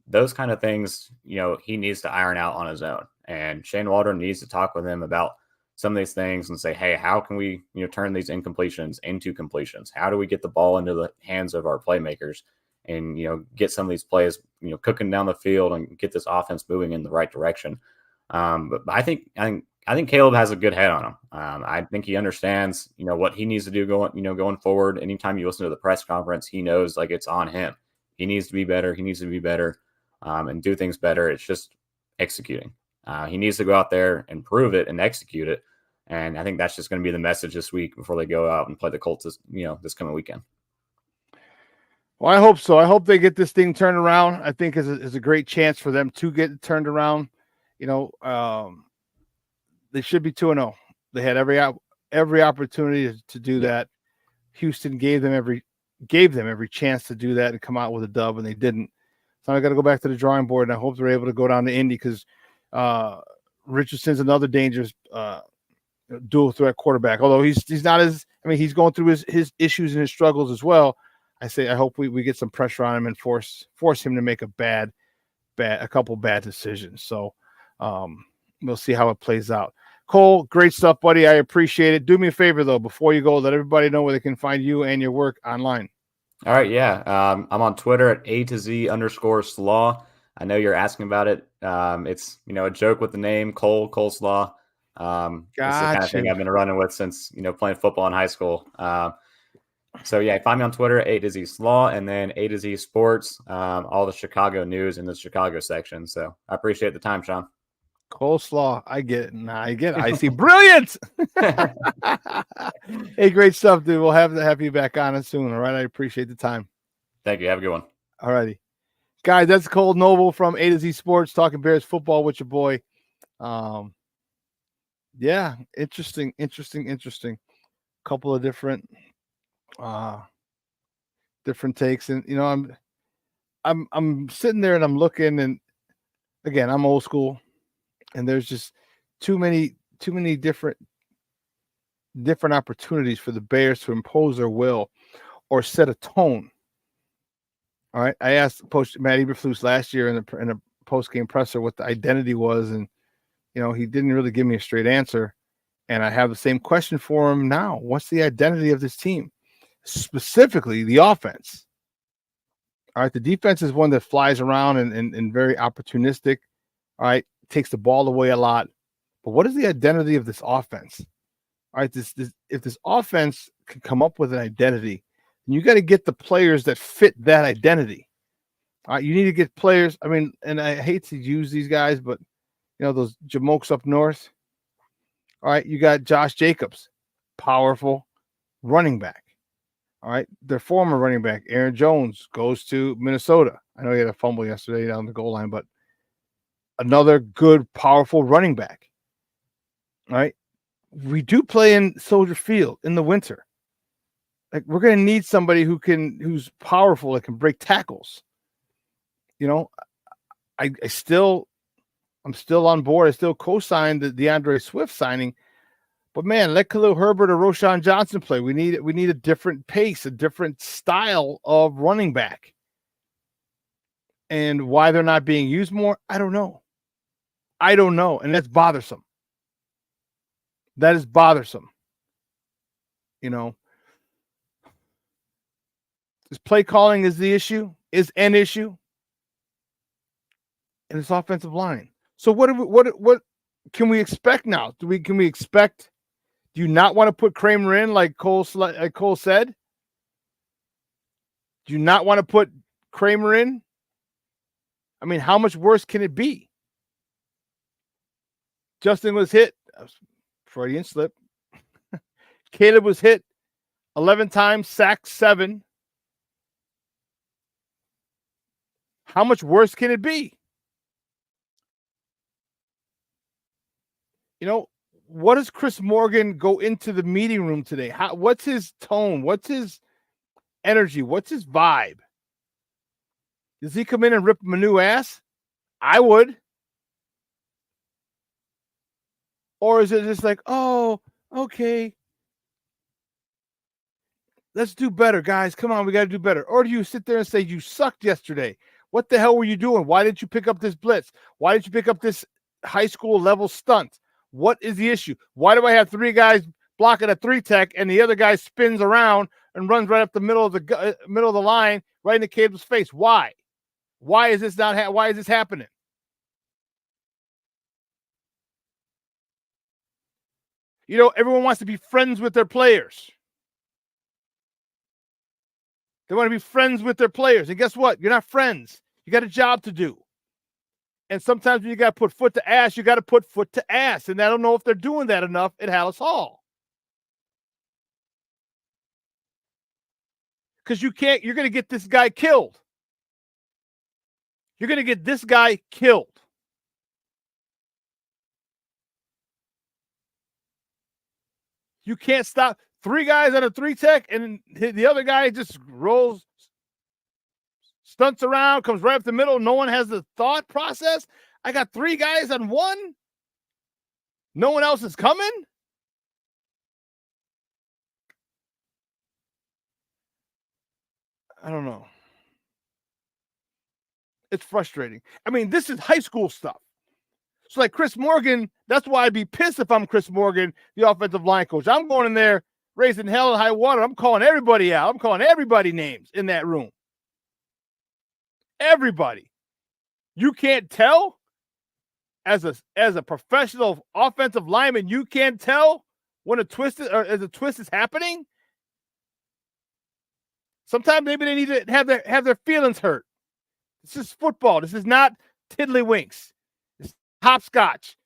those kind of things, he needs to iron out on his own. And Shane Waldron needs to talk with him about some of these things and say, hey, how can we turn these incompletions into completions? How do we get the ball into the hands of our playmakers and get some of these plays cooking down the field and get this offense moving in the right direction? But I think Caleb has a good head on him. I think he understands, what he needs to do going forward. Anytime you listen to the press conference, he knows like it's on him. He needs to be better. He needs to be better and do things better. It's just executing. He needs to go out there and prove it and execute it. And I think that's just going to be the message this week before they go out and play the Colts this coming weekend. Well, I hope so. I hope they get this thing turned around. I think is a great chance for them to get turned around. They should be 2-0. They had every opportunity to do that. Houston gave them every chance to do that and come out with a dub, and they didn't. So I got to go back to the drawing board, and I hope they're able to go down to Indy, because Richardson's another dangerous dual threat quarterback. Although he's not as, he's going through his issues and his struggles as well. I hope we get some pressure on him and force him to make a couple bad decisions. So we'll see how it plays out. Cole, great stuff, buddy. I appreciate it. Do me a favor, though, before you go, let everybody know where they can find you and your work online. All right, yeah. I'm on Twitter at A_Slaw. I know you're asking about it. It's, a joke with the name, Cole Slaw. It's the kind of thing I've been running with since, playing football in high school. So yeah, find me on Twitter, A to Z Slaw, and then A to Z Sports, all the Chicago news in the Chicago section. So I appreciate the time, Shawn. Coleslaw. I get it. Nah, I get it. I see. Brilliant. Hey, great stuff, dude. We'll have you back on it soon. All right. I appreciate the time. Thank you. Have a good one. All righty. Guys, that's Cole Noble from A to Z Sports talking Bears football with your boy. Yeah, interesting. Couple of different takes. And you know, I'm sitting there and I'm looking, and again, I'm old school, and there's just too many different opportunities for the Bears to impose their will or set a tone. All right. I asked Matt Eberflus last year in a post-game presser what the identity was, and you know, he didn't really give me a straight answer. And I have the same question for him now. What's the identity of this team? Specifically, the offense. All right. The defense is one that flies around and very opportunistic. All right. Takes the ball away a lot. But what is the identity of this offense? All right. If this offense can come up with an identity, you got to get the players that fit that identity. All right. You need to get players. I mean, and I hate to use these guys, but you know, those jamokes up north. All right. You got Josh Jacobs, powerful running back. All right. Their former running back, Aaron Jones, goes to Minnesota. I know he had a fumble yesterday down the goal line, but another good, powerful running back. All right. We do play in Soldier Field in the winter. Like, we're going to need somebody who's powerful, that can break tackles. You know, I'm still on board. I still co-signed the DeAndre Swift signing, but man, let Khalil Herbert or Roshan Johnson play. We need a different pace, a different style of running back. And why they're not being used more, I don't know. And that's bothersome. That is bothersome. You know, this play calling is an issue. And it's offensive line. So what can we expect now? Do you not want to put Kramer in like Cole said? Do you not want to put Kramer in? I mean, how much worse can it be? Justin was hit. Freudian slip. Caleb was hit 11 times, sacked 7. How much worse can it be? You know, what does Chris Morgan go into the meeting room today? What's his tone? What's his energy? What's his vibe? Does he come in and rip him a new ass? I would. Or is it just like, oh, okay, let's do better, guys. Come on, we got to do better. Or do you sit there and say, you sucked yesterday? What the hell were you doing? Why didn't you pick up this blitz? Why didn't you pick up this high school level stunt? What is the issue? Why do I have 3 guys blocking a 3-tech and the other guy spins around and runs right up the middle of the line, right in the Caleb's face? Why? Why is this why is this happening? You know, everyone wants to be friends with their players. They want to be friends with their players. And guess what? You're not friends. You got a job to do. And sometimes when you got to put foot to ass, you got to put foot to ass. And I don't know if they're doing that enough at Hallis Hall. Because you're going to get this guy killed. You're going to get this guy killed. You can't stop 3 guys on a 3-tech, and the other guy just rolls, stunts around, comes right up the middle. No one has the thought process. I got 3 guys on 1. No one else is coming. I don't know. It's frustrating. I mean, this is high school stuff. So like Chris Morgan, that's why I'd be pissed if I'm Chris Morgan, the offensive line coach. I'm going in there raising hell and high water. I'm calling everybody out. I'm calling everybody names in that room. Everybody. You can't tell as a professional offensive lineman, you can't tell when a twist is happening. Sometimes maybe they need to have their feelings hurt. This is football. This is not tiddlywinks. This is hopscotch.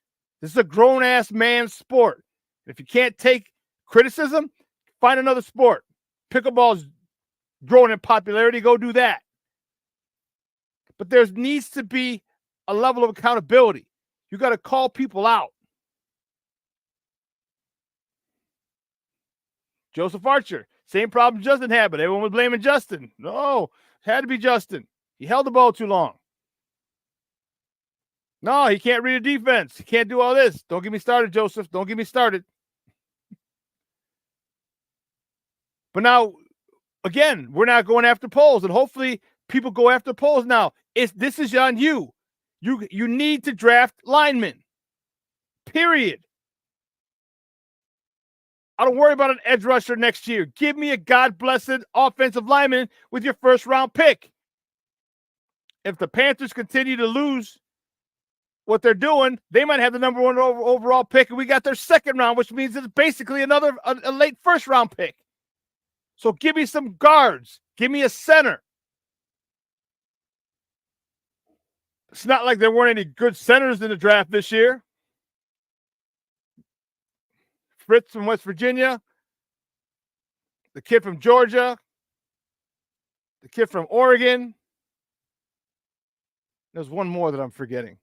This is a grown-ass man's sport. If you can't take criticism, find another sport. Pickleball's growing in popularity. Go do that. But there needs to be a level of accountability. You got to call people out. Joseph Archer, same problem Justin had, but everyone was blaming Justin. No, it had to be Justin. He held the ball too long. No, he can't read a defense. He can't do all this. Don't get me started, Joseph. Don't get me started. But now, again, we're not going after polls, and hopefully people go after polls now. This is on you. You need to draft linemen. Period. I don't worry about an edge rusher next year. Give me a God-blessed offensive lineman with your first-round pick. If the Panthers continue to lose what they're doing, they might have the number one overall pick, and we got their second round, which means it's basically a late first-round pick. So give me some guards. Give me a center. It's not like there weren't any good centers in the draft this year. Fritz from West Virginia, the kid from Georgia, the kid from Oregon. There's one more that I'm forgetting.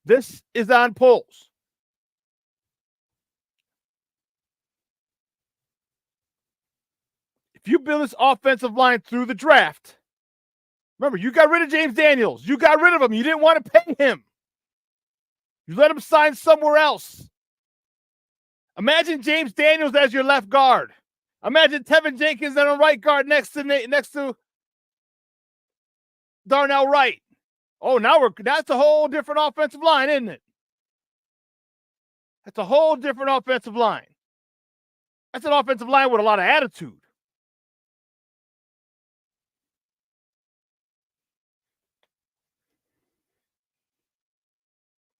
This is on polls. If you build this offensive line through the draft, remember, you got rid of James Daniels. You got rid of him. You didn't want to pay him. You let him sign somewhere else. Imagine James Daniels as your left guard. Imagine Tevinjenkins on a right guard next to Darnell Wright. Oh, that's a whole different offensive line, isn't it? That's a whole different offensive line. That's an offensive line with a lot of attitude.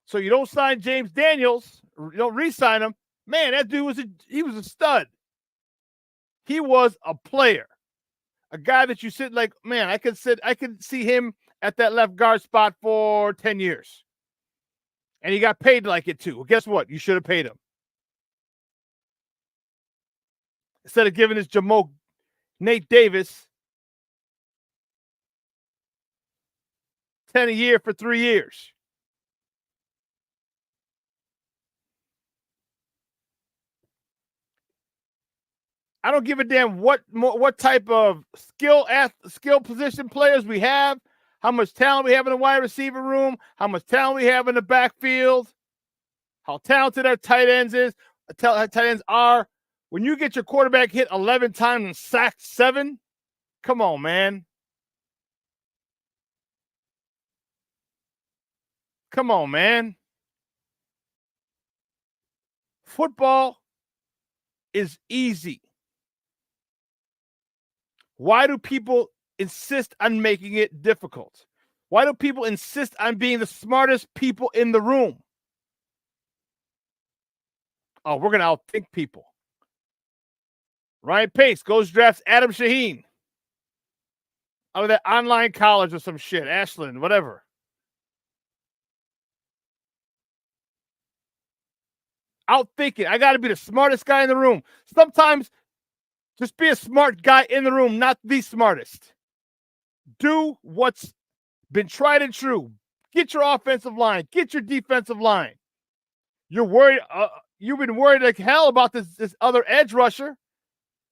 So you don't sign James Daniels, you don't re-sign him. Man, that dude was a stud. He was a player. A guy that you sit like, man, I could see him at that left guard spot for 10 years. And he got paid like it too. Well, guess what? You should have paid him. Instead of giving this Jamoke Nate Davis $10 a year for 3 years. I don't give a damn what type of skill position players we have, how much talent we have in the wide receiver room, how much talent we have in the backfield, how talented our tight ends are. When you get your quarterback hit 11 times and sacked 7, come on, man. Come on, man. Football is easy. Why do people insist on making it difficult? Why do people insist on being the smartest people in the room? Oh, we're going to outthink people. Ryan Pace goes drafts Adam Shaheen out of that online college or some shit, Ashland, whatever. Outthinking. I got to be the smartest guy in the room. Sometimes just be a smart guy in the room, not the smartest. Do what's been tried and true. Get your offensive line. Get your defensive line. You're worried. You've been worried like hell about this other edge rusher.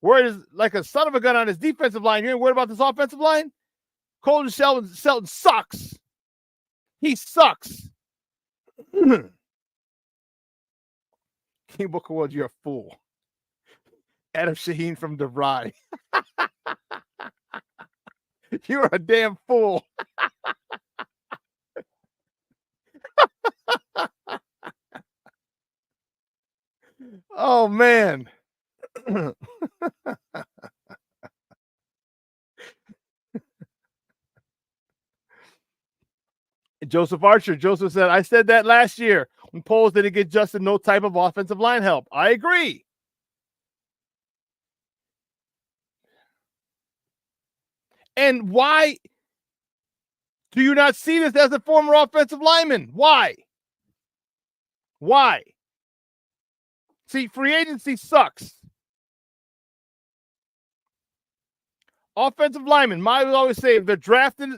Worried like a son of a gun on his defensive line. You ain't worried about this offensive line? Colton Shelton sucks. He sucks. King Booker Woods, you're a fool. Adam Shaheen from DeVry. You're a damn fool. Oh, man. Joseph Archer. Joseph said, I said that last year when Poles didn't get Justin no type of offensive line help. I agree. And why do you not see this as a former offensive lineman? Why? Why? See, free agency sucks. Offensive linemen, I would always say, if they're drafted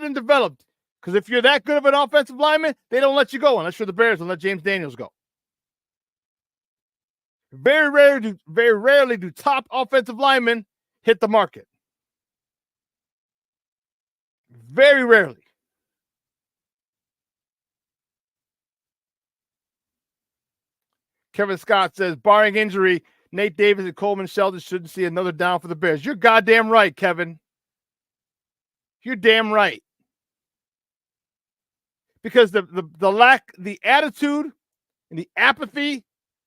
and developed, because if you're that good of an offensive lineman, they don't let you go unless you're the Bears and let James Daniels go. Very rarely do top offensive linemen hit the market. Very rarely. Kevin Scott says, barring injury, Nate Davis and Coleman Shelton shouldn't see another down for the Bears. You're goddamn right, Kevin. You're damn right. Because the attitude and the apathy,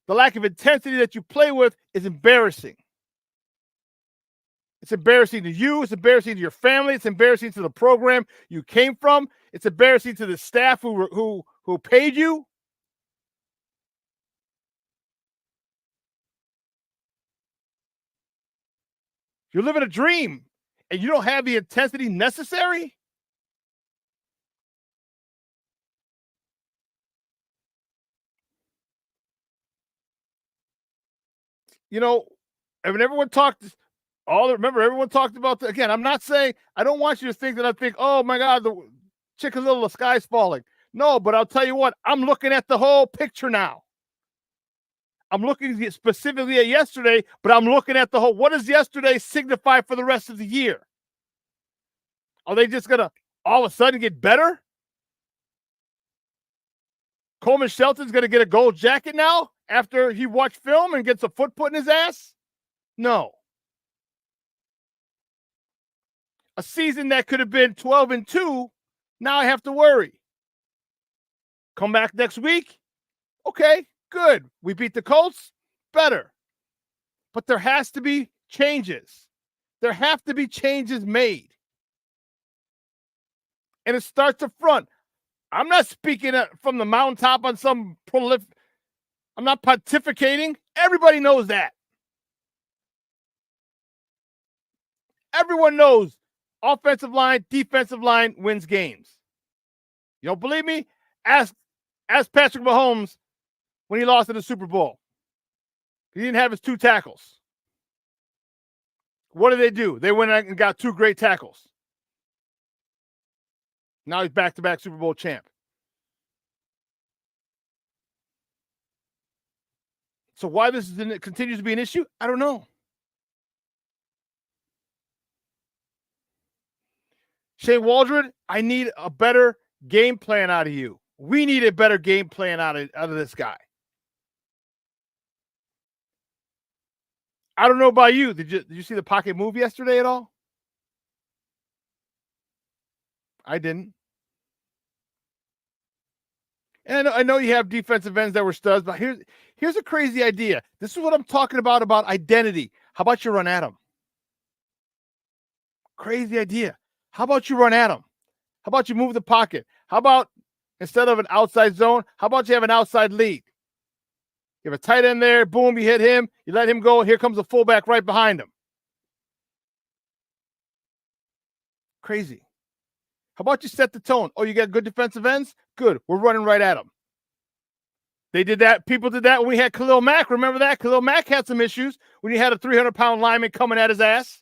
the lack of intensity that you play with is embarrassing. It's embarrassing to you. It's embarrassing to your family. It's embarrassing to the program you came from. It's embarrassing to the staff who paid you. You're living a dream, and you don't have the intensity necessary. You know, and everyone talked about again, I'm not saying, I don't want you to think that I think, oh my God, the Chica Little, the sky's falling. No, but I'll tell you what, I'm looking at the whole picture now. I'm looking specifically at yesterday, but I'm looking at the whole, what does yesterday signify for the rest of the year? Are they just going to all of a sudden get better? Coleman Shelton's going to get a gold jacket now after he watched film and gets a foot put in his ass? No. A season that could have been 12-2, now I have to worry. Come back next week? Okay, good. We beat the Colts? Better. But there has to be changes. There have to be changes made. And it starts up front. I'm not speaking from the mountaintop on some prolific. I'm not pontificating. Everybody knows that. Everyone knows offensive line, defensive line wins games. You don't believe me? Ask Patrick Mahomes when he lost in the Super Bowl. He didn't have his 2 tackles. What did they do? They went out and got 2 great tackles. Now he's back-to-back Super Bowl champ. So why this continues to be an issue, I don't know. Shane Waldron, I need a better game plan out of you. We need a better game plan out of this guy. I don't know about you. Did you see the Pocket move yesterday at all? I didn't. And I know you have defensive ends that were studs, but here's a crazy idea. This is what I'm talking about identity. How about you run at him? Crazy idea. How about you run at him? How about you move the pocket? How about instead of an outside zone, how about you have an outside lead? You have a tight end there, boom, you hit him, you let him go, and here comes a fullback right behind him. Crazy. How about you set the tone? Oh, you got good defensive ends? Good. We're running right at them. They did that. People did that when we had Khalil Mack. Remember that? Khalil Mack had some issues when he had a 300-pound lineman coming at his ass.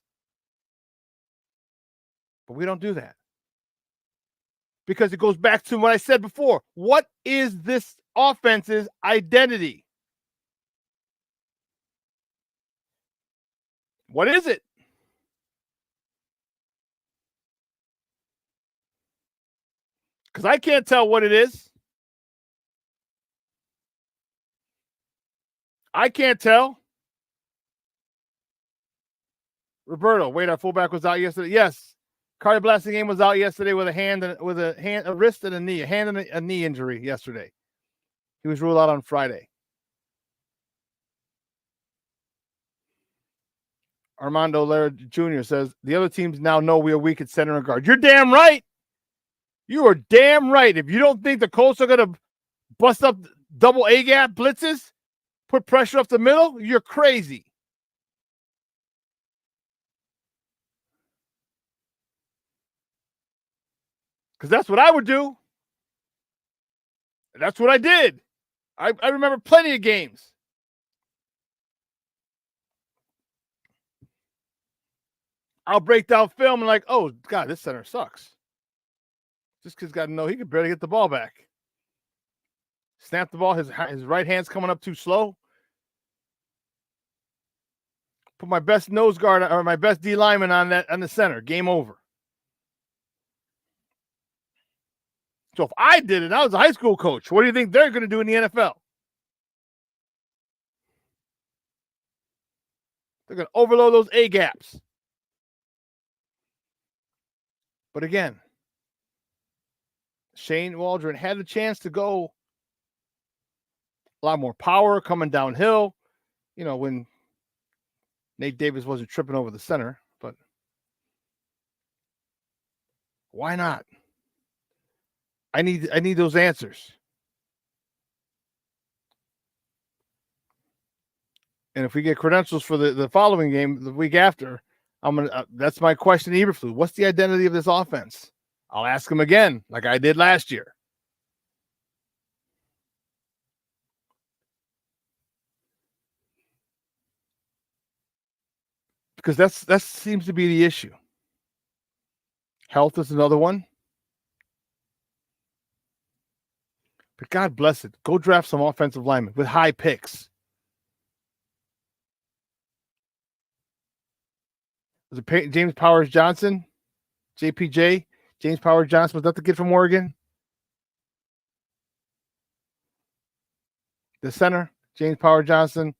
But we don't do that. Because it goes back to what I said before. What is this offense's identity? What is it? Because I can't tell what it is. I can't tell. Roberto, wait, our fullback was out yesterday. Yes. Cardi Blasingame was out yesterday with a wrist and a knee, a knee injury yesterday. He was ruled out on Friday. Armando Lara Jr. says, the other teams now know we are weak at center and guard. You're damn right. You are damn right. If you don't think the Colts are going to bust up double A-gap blitzes, put pressure up the middle, you're crazy. Because that's what I would do. That's what I did. I remember plenty of games. I'll break down film and like, oh, God, this center sucks. This kid's got to know he can barely get the ball back. Snap the ball. His right hand's coming up too slow. Put my best nose guard or my best D lineman on the center. Game over. So if I did it, I was a high school coach. What do you think they're going to do in the NFL? They're going to overload those A gaps. But again, Shane Waldron had the chance to go a lot more power coming downhill, when Nate Davis wasn't tripping over the center. But why not? I need those answers. And if we get credentials for the following game, the week after, that's my question to Eberflus. What's the identity of this offense? I'll ask him again, like I did last year. Because that seems to be the issue. Health is another one. But God bless it. Go draft some offensive linemen with high picks. Was it James Powers Johnson? JPJ? James Powers Johnson. Was that the kid from Oregon? The center, James Powers Johnson.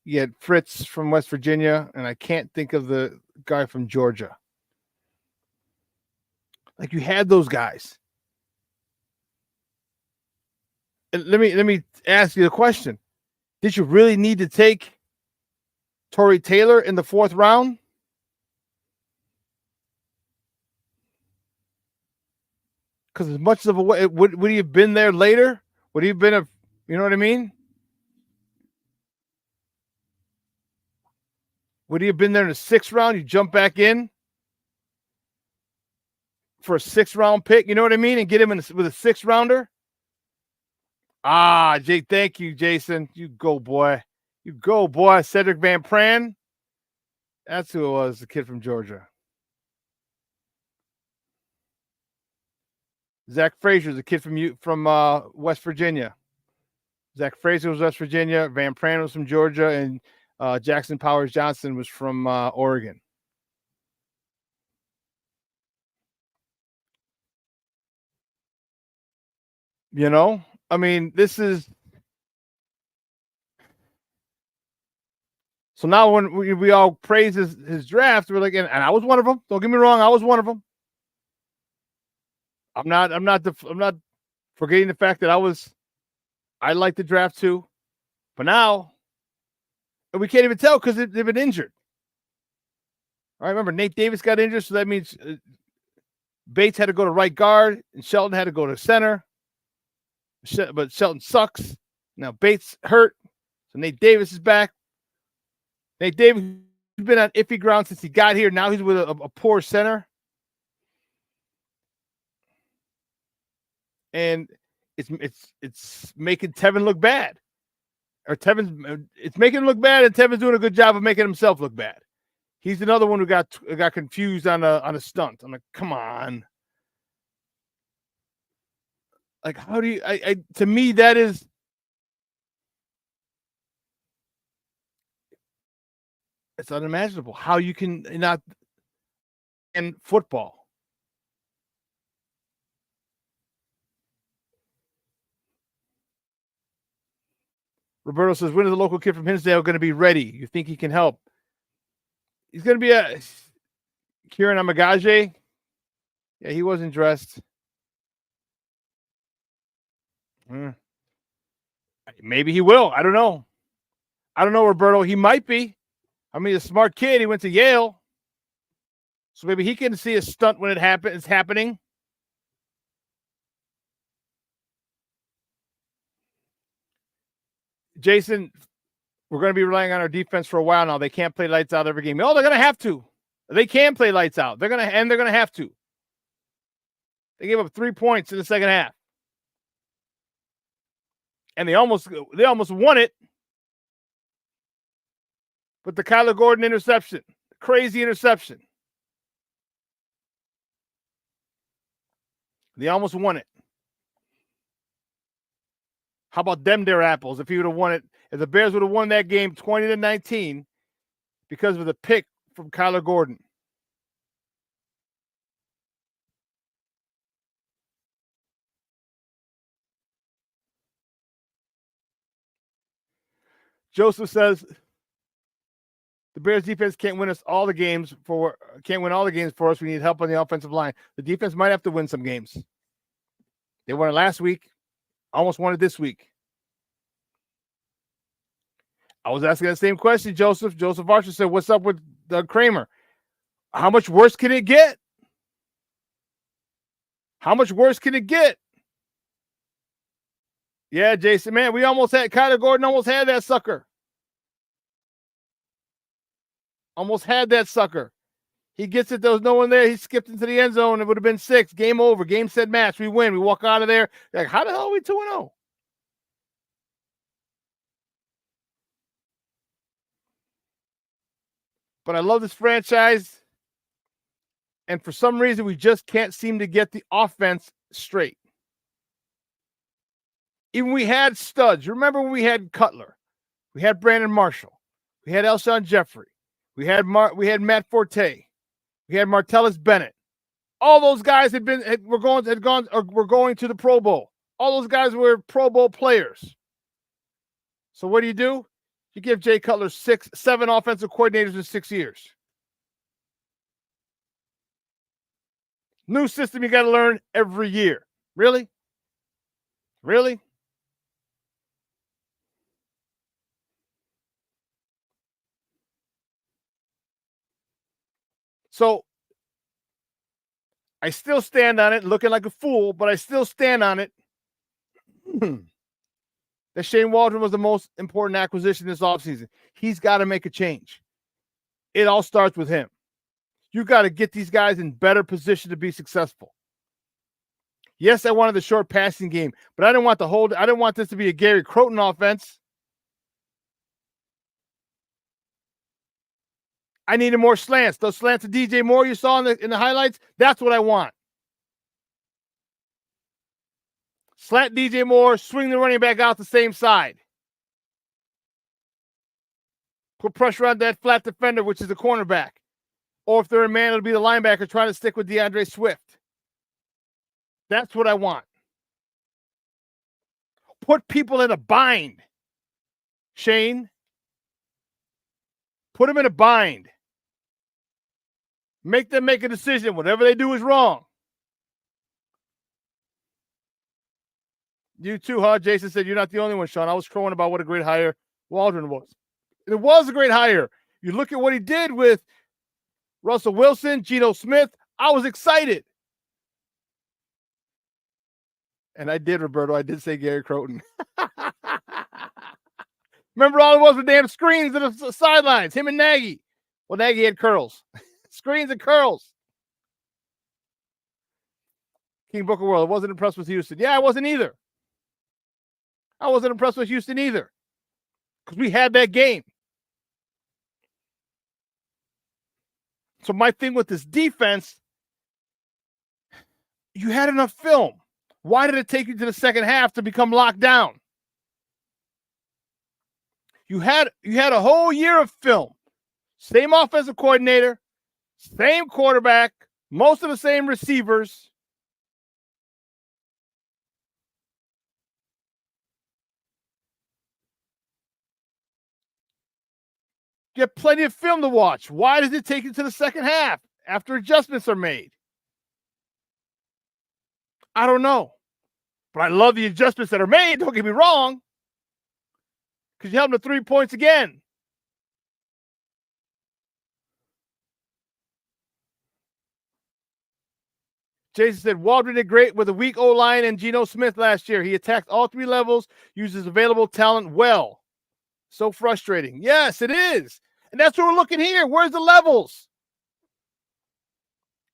You had Fritz from West Virginia, and I can't think of the guy from Georgia. Like, you had those guys. And let me ask you the question. Did you really need to take Torrey Taylor in the 4th round? Because as much of a way, would he have been there later? Would he have been you know what I mean? Would he have been there in the 6th round? You jump back in for a 6th round pick, you know what I mean? And get him with a 6th rounder? Thank you, Jason. You go, boy. You go, boy. Cedric Van Pran. That's who it was, the kid from Georgia. Zach Frazier, the kid from West Virginia. Zach Frazier was West Virginia. Van Pran was from Georgia, and Jackson Powers Johnson was from Oregon. I mean, this is. So now when we all praise his draft, we're like, and I was one of them. Don't get me wrong, I was one of them. I'm not forgetting the fact that I liked the draft too, but now we can't even tell because they've been injured. All right, remember Nate Davis got injured, so that means Bates had to go to right guard and Shelton had to go to center. But Shelton sucks. Now Bates hurt, so Nate Davis is back. Nate Davis has been on iffy ground since he got here. Now he's with a poor center. And it's making Tevin look bad. It's making him look bad, and Tevin's doing a good job of making himself look bad. He's another one who got confused on a stunt. I'm like, come on. Like, how do you to me that is it's unimaginable how you can not in football. Roberto says, when is the local kid from Hinsdale going to be ready? You think he can help? He's going to be a Kieran Amagaje. Yeah, he wasn't dressed. Maybe he will. I don't know. Roberto. He might be. I mean, a smart kid. He went to Yale. So maybe he can see a stunt when it's happening. Jason, we're going to be relying on our defense for a while now. They can't play lights out every game. Oh, they're going to have to. They can play lights out. They're going to have to. They gave up 3 points in the second half. And they almost won it with the Kyler Gordon interception. Crazy interception. They almost won it. How about them their apples if he would have won it? If the Bears would have won that game 20-19 because of the pick from Kyler Gordon. Joseph says the Bears defense can't win all the games for us. We need help on the offensive line. The defense might have to win some games. They won it last week, almost won it this week. I was asking that same question, Joseph. Joseph Archer said, "What's up with Doug Kramer? How much worse can it get? How much worse can it get?" Yeah, Jason, man, Kyler Gordon almost had that sucker. Almost had that sucker. He gets it. There was no one there. He skipped into the end zone. It would have been 6. Game over. Game, set, match. We win. We walk out of there. Like, how the hell are we 2-0? But I love this franchise. And for some reason, we just can't seem to get the offense straight. Even we had studs. Remember when we had Cutler? We had Brandon Marshall. We had Alshon Jeffrey. We had Matt Forte. We had Martellus Bennett. All those guys were going to the Pro Bowl. All those guys were Pro Bowl players. So what do? You give Jay Cutler 7 offensive coordinators in 6 years. New system you got to learn every year. Really? Really? So I still stand on it, looking like a fool, but I still stand on it that Shane Waldron was the most important acquisition this offseason. He's got to make a change. It all starts with him. You got to get these guys in better position to be successful. Yes, I wanted the short passing game, but I didn't want this to be a Gary Croton offense. I needed more slants. Those slants to DJ Moore you saw in the highlights, that's what I want. Slant DJ Moore, swing the running back out the same side. Put pressure on that flat defender, which is the cornerback. Or if they're a man, it'll be the linebacker trying to stick with DeAndre Swift. That's what I want. Put people in a bind, Shane. Put them in a bind. Make them make a decision. Whatever they do is wrong. You too, huh? Jason said, you're not the only one, Shawn. I was crowing about what a great hire Waldron was. It was a great hire. You look at what he did with Russell Wilson, Geno Smith. I was excited. And I did, Roberto. I did say Gary Croton. Remember all it was with damn screens and the sidelines. Him and Nagy. Well, Nagy had curls. Screens and curls. King Booker World. I wasn't impressed with Houston. Yeah, I wasn't either. I wasn't impressed with Houston either. Because we had that game. So my thing with this defense, you had enough film. Why did it take you to the second half to become locked down? You had a whole year of film. Same offensive coordinator, same quarterback, most of the same receivers. You have plenty of film to watch. Why does it take you to the second half after adjustments are made? I don't know. But I love the adjustments that are made. Don't get me wrong. Because you held them to 3 points again. Jason said, Waldron did great with a weak O-line and Geno Smith last year. He attacked all 3 levels, uses available talent well. So frustrating. Yes, it is. And that's what we're looking here. Where's the levels?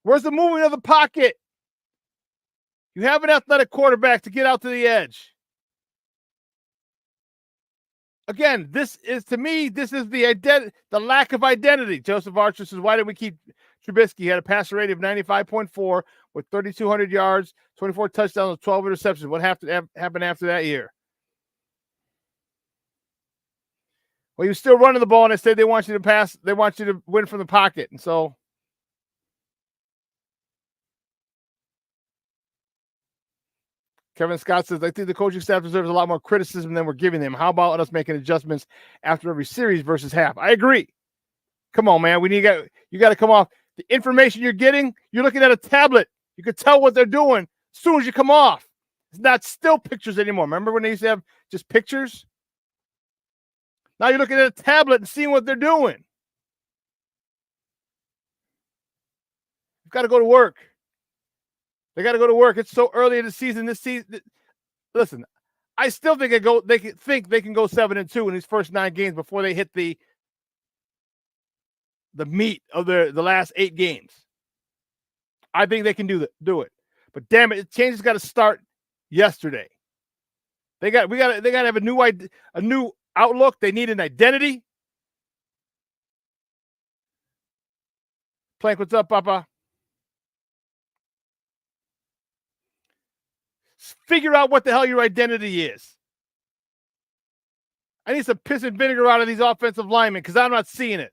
Where's the moving of the pocket? You have an athletic quarterback to get out to the edge. Again, this is the lack of identity. Joseph Archer says, why did we keep Trubisky? He had a passer rating of 95.4 with 3,200 yards, 24 touchdowns, 12 interceptions. What happened after that year? Well, he was still running the ball, and they said they want you to pass. They want you to win from the pocket. And so Kevin Scott says, I think the coaching staff deserves a lot more criticism than we're giving them. How about us making adjustments after every series versus half? I agree. Come on, man. You got to come off. The information you're getting, you're looking at a tablet. You can tell what they're doing as soon as you come off. It's not still pictures anymore. Remember when they used to have just pictures? Now you're looking at a tablet and seeing what they're doing. You've got to go to work. They got to go to work. It's so early in the season. This season, listen, I still think they can go 7-2 in these first 9 games before they hit the meat of the last 8 games. I think they can do it. But damn it, change has got to start yesterday. They got to have a new outlook. They need an identity. Plank, what's up, Papa? Figure out what the hell your identity is. I need some piss and vinegar out of these offensive linemen because I'm not seeing it.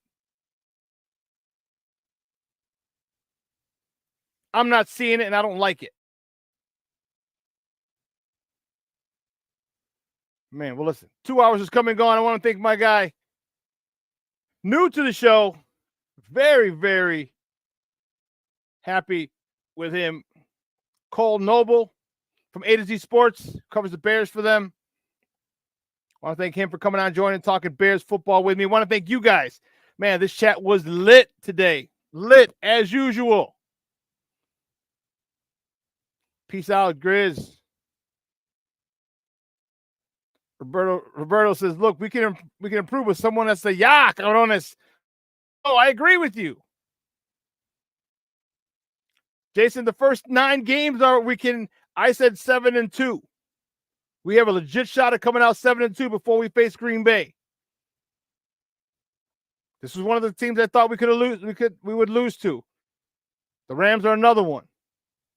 I'm not seeing it, and I don't like it. Man, well, listen, 2 hours is come and gone. I want to thank my guy, new to the show, very, very happy with him, Cole Noble from A to Z Sports, covers the Bears for them. I want to thank him for coming on, joining, talking Bears football with me. I want to thank you guys. Man, this chat was lit today. Lit as usual. Peace out, Grizz. Roberto says, look, we can improve with someone that's a yak on this. Oh, I agree with you. Jason, the first 9 games I said 7-2. We have a legit shot at coming out 7-2 before we face Green Bay. This was one of the teams I thought we would lose to. The Rams are another one.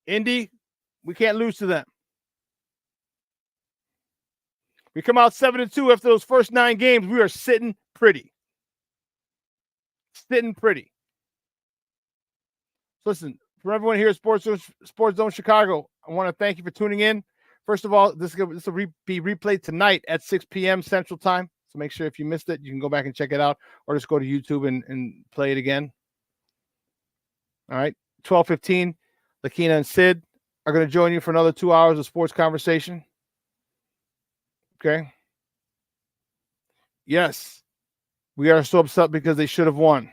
Indy, we can't lose to them. We come out 7-2 after those first 9 games. We are sitting pretty. Sitting pretty. Listen, for everyone here at Sports Zone Chicago, I want to thank you for tuning in. First of all, this will be replayed tonight at 6 p.m. Central Time. So make sure if you missed it, you can go back and check it out, or just go to YouTube and play it again. All right, 12:15, Lakina and Sid are going to join you for another 2 hours of sports conversation. Okay. Yes, we are so upset because they should have won.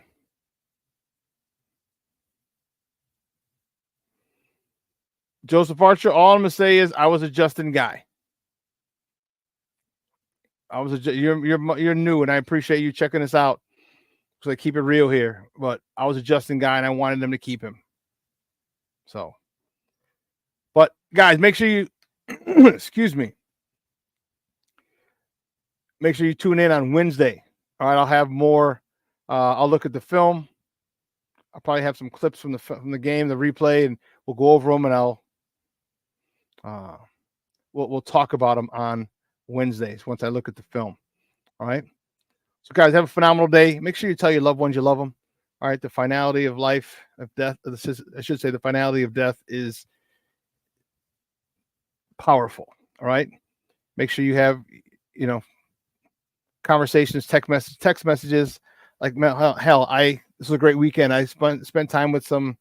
Joseph Archer, all I'm going to say is I was a Justin guy. You're new, and I appreciate you checking us out. So I keep it real here. But I was a Justin guy, and I wanted them to keep him. So, but guys, make sure you excuse me. Make sure you tune in on Wednesday. All right, I'll have more. I'll look at the film. I'll probably have some clips from the game, the replay, and we'll go over them, and we'll talk about them on Wednesdays once I look at the film. All right. So, guys, have a phenomenal day. Make sure you tell your loved ones you love them. All right. The finality of life, of death. I should say the finality of death is powerful. All right. Make sure you have, conversations, text messages. Like, hell, this was a great weekend. I spent time with some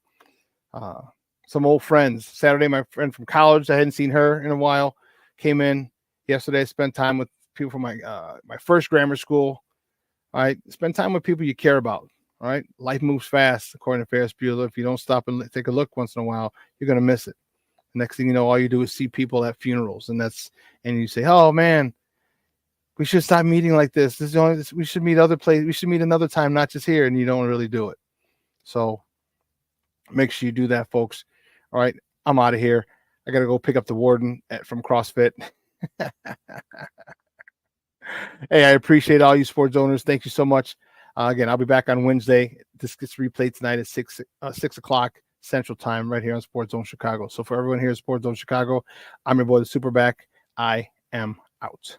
old friends. Saturday, my friend from college, I hadn't seen her in a while, came in. Yesterday, I spent time with people from my first grammar school. All right, spend time with people you care about. All right, life moves fast, according to Ferris Bueller. If you don't stop and take a look once in a while, you're gonna miss it. Next thing you know, all you do is see people at funerals, and you say, "Oh man, we should stop meeting like this. We should meet other places. We should meet another time, not just here." And you don't really do it. So make sure you do that, folks. All right, I'm out of here. I got to go pick up the warden from CrossFit. Hey, I appreciate all you sports owners. Thank you so much. Again, I'll be back on Wednesday. This gets replayed tonight at 6 o'clock Central Time right here on Sports Zone Chicago. So for everyone here at Sports Zone Chicago, I'm your boy, the SuperBack. I am out.